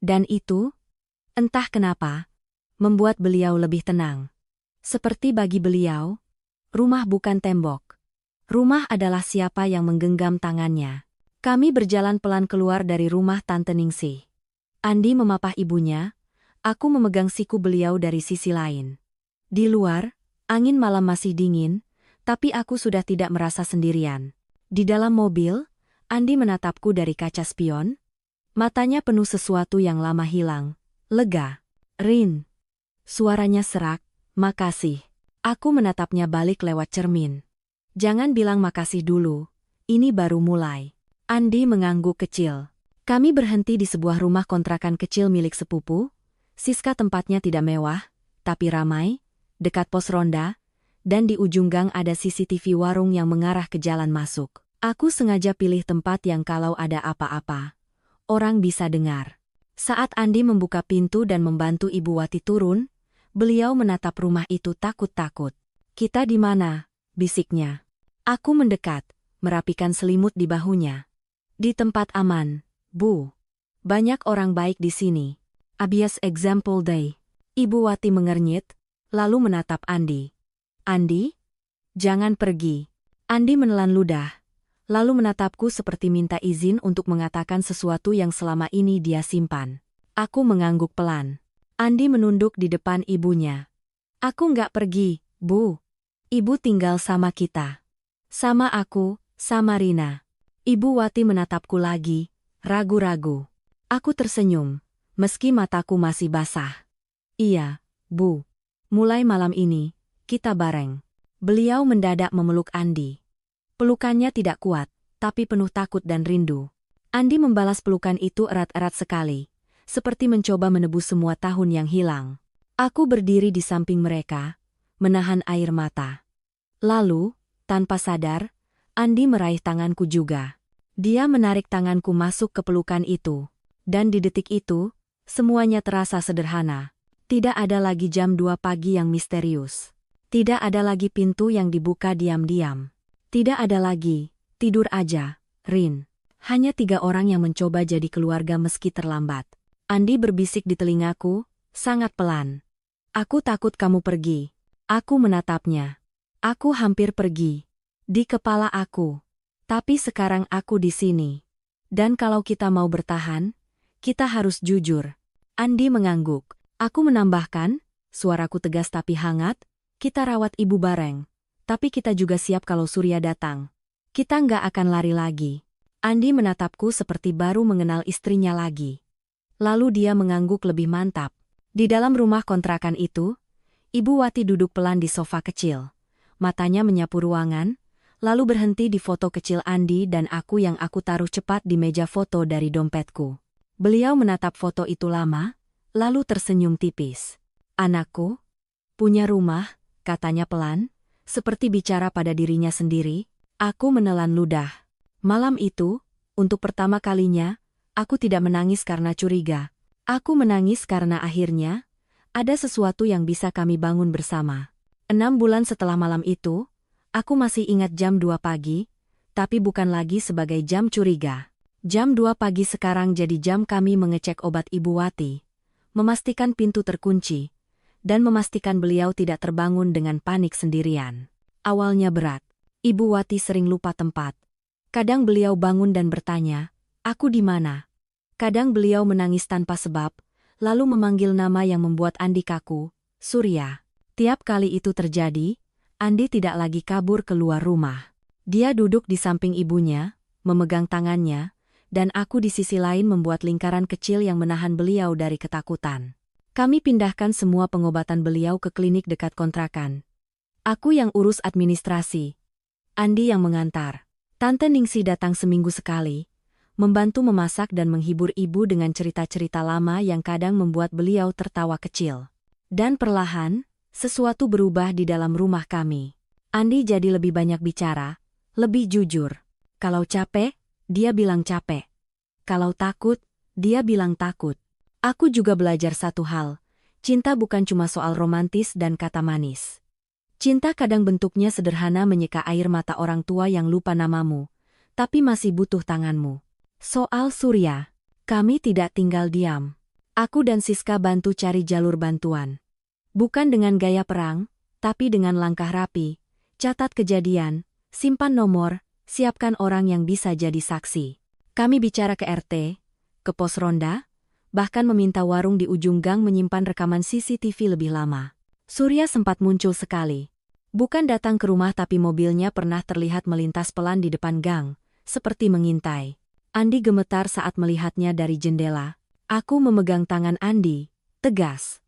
A: Dan itu, entah kenapa, membuat beliau lebih tenang. Seperti bagi beliau, rumah bukan tembok. Rumah adalah siapa yang menggenggam tangannya. Kami berjalan pelan keluar dari rumah Tante Ningsih. Andi memapah ibunya, Aku memegang siku beliau dari sisi lain. Di luar, angin malam masih dingin, tapi aku sudah tidak merasa sendirian. Di dalam mobil, Andi menatapku dari kaca spion. Matanya penuh sesuatu yang lama hilang. Lega. Rin. Suaranya serak. Makasih. Aku menatapnya balik lewat cermin. Jangan bilang makasih dulu. Ini baru mulai. Andi mengangguk kecil. Kami berhenti di sebuah rumah kontrakan kecil milik sepupu. Siska tempatnya tidak mewah, tapi ramai, dekat pos ronda, dan di ujung gang ada CCTV warung yang mengarah ke jalan masuk. Aku sengaja pilih tempat yang kalau ada apa-apa, orang bisa dengar. Saat Andi membuka pintu dan membantu Ibu Wati turun, beliau menatap rumah itu takut-takut. "Kita di mana?" bisiknya. Aku mendekat, merapikan selimut di bahunya. "Di tempat aman, Bu. Banyak orang baik di sini. Obvious example day." Ibu Wati mengernyit, lalu menatap Andi. "Andi? Jangan pergi." Andi menelan ludah, lalu menatapku seperti minta izin untuk mengatakan sesuatu yang selama ini dia simpan. Aku mengangguk pelan. Andi menunduk di depan ibunya. "Aku nggak pergi, Bu. Ibu tinggal sama kita. Sama aku, sama Rina." Ibu Wati menatapku lagi, ragu-ragu. Aku tersenyum, meski mataku masih basah. "Iya, Bu. Mulai malam ini, kita bareng." Beliau mendadak memeluk Andi. Pelukannya tidak kuat, tapi penuh takut dan rindu. Andi membalas pelukan itu erat-erat sekali, seperti mencoba menebus semua tahun yang hilang. Aku berdiri di samping mereka, menahan air mata. Lalu, tanpa sadar, Andi meraih tanganku juga. Dia menarik tanganku masuk ke pelukan itu. Dan di detik itu, semuanya terasa sederhana. Tidak ada lagi jam 2 pagi yang misterius. Tidak ada lagi pintu yang dibuka diam-diam. Tidak ada lagi, tidur aja, Rin. Hanya 3 orang yang mencoba jadi keluarga meski terlambat. Andi berbisik di telingaku, sangat pelan. "Aku takut kamu pergi." Aku menatapnya. Aku hampir pergi. Di kepala aku. Tapi sekarang aku di sini. Dan kalau kita mau bertahan, kita harus jujur. Andi mengangguk. Aku menambahkan, suaraku tegas tapi hangat, "Kita rawat ibu bareng. Tapi kita juga siap kalau Surya datang. Kita nggak akan lari lagi." Andi menatapku seperti baru mengenal istrinya lagi. Lalu dia mengangguk lebih mantap. Di dalam rumah kontrakan itu, Ibu Wati duduk pelan di sofa kecil. Matanya menyapu ruangan, lalu berhenti di foto kecil Andi dan aku yang aku taruh cepat di meja foto dari dompetku. Beliau menatap foto itu lama, lalu tersenyum tipis. "Anakku, punya rumah," katanya pelan, seperti bicara pada dirinya sendiri. Aku menelan ludah. Malam itu, untuk pertama kalinya, aku tidak menangis karena curiga. Aku menangis karena akhirnya, ada sesuatu yang bisa kami bangun bersama. 6 bulan setelah malam itu, aku masih ingat jam 2 pagi, tapi bukan lagi sebagai jam curiga. Jam 2 pagi sekarang jadi jam kami mengecek obat Ibu Wati, memastikan pintu terkunci, dan memastikan beliau tidak terbangun dengan panik sendirian. Awalnya berat. Ibu Wati sering lupa tempat. Kadang beliau bangun dan bertanya, "Aku di mana?" Kadang beliau menangis tanpa sebab, lalu memanggil nama yang membuat Andi kaku, "Surya." Tiap kali itu terjadi, Andi tidak lagi kabur keluar rumah. Dia duduk di samping ibunya, memegang tangannya, dan aku di sisi lain membuat lingkaran kecil yang menahan beliau dari ketakutan. Kami pindahkan semua pengobatan beliau ke klinik dekat kontrakan. Aku yang urus administrasi. Andi yang mengantar. Tante Ningsi datang seminggu sekali, membantu memasak dan menghibur ibu dengan cerita-cerita lama yang kadang membuat beliau tertawa kecil. Dan perlahan, sesuatu berubah di dalam rumah kami. Andi jadi lebih banyak bicara, lebih jujur. Kalau capek, dia bilang capek. Kalau takut, dia bilang takut. Aku juga belajar satu hal, cinta bukan cuma soal romantis dan kata manis. Cinta kadang bentuknya sederhana, menyeka air mata orang tua yang lupa namamu, tapi masih butuh tanganmu. Soal Surya, kami tidak tinggal diam. Aku dan Siska bantu cari jalur bantuan. Bukan dengan gaya perang, tapi dengan langkah rapi. Catat kejadian, simpan nomor, siapkan orang yang bisa jadi saksi. Kami bicara ke RT, ke pos ronda, bahkan meminta warung di ujung gang menyimpan rekaman CCTV lebih lama. Surya sempat muncul sekali. Bukan datang ke rumah tapi mobilnya pernah terlihat melintas pelan di depan gang, seperti mengintai. Andi gemetar saat melihatnya dari jendela. Aku memegang tangan Andi, tegas.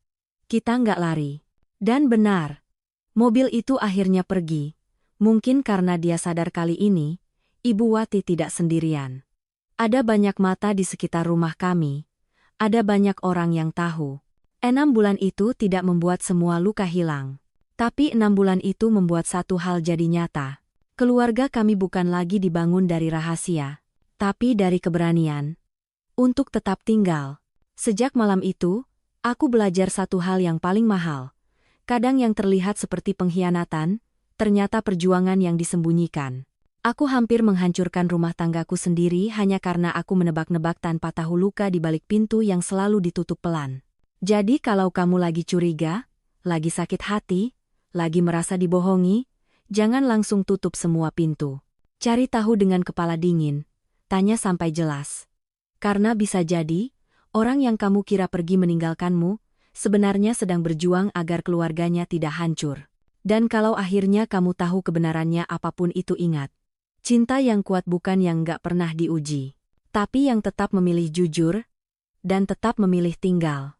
A: Kita nggak lari. Dan benar. Mobil itu akhirnya pergi. Mungkin karena dia sadar kali ini, Ibu Wati tidak sendirian. Ada banyak mata di sekitar rumah kami. Ada banyak orang yang tahu. 6 bulan itu tidak membuat semua luka hilang. Tapi 6 bulan itu membuat satu hal jadi nyata. Keluarga kami bukan lagi dibangun dari rahasia, tapi dari keberanian untuk tetap tinggal. Sejak malam itu, aku belajar satu hal yang paling mahal. Kadang yang terlihat seperti pengkhianatan, ternyata perjuangan yang disembunyikan. Aku hampir menghancurkan rumah tanggaku sendiri hanya karena aku menebak-nebak tanpa tahu luka di balik pintu yang selalu ditutup pelan. Jadi kalau kamu lagi curiga, lagi sakit hati, lagi merasa dibohongi, jangan langsung tutup semua pintu. Cari tahu dengan kepala dingin, tanya sampai jelas. Karena bisa jadi, orang yang kamu kira pergi meninggalkanmu, sebenarnya sedang berjuang agar keluarganya tidak hancur. Dan kalau akhirnya kamu tahu kebenarannya apapun itu ingat. Cinta yang kuat bukan yang nggak pernah diuji, tapi yang tetap memilih jujur, dan tetap memilih tinggal.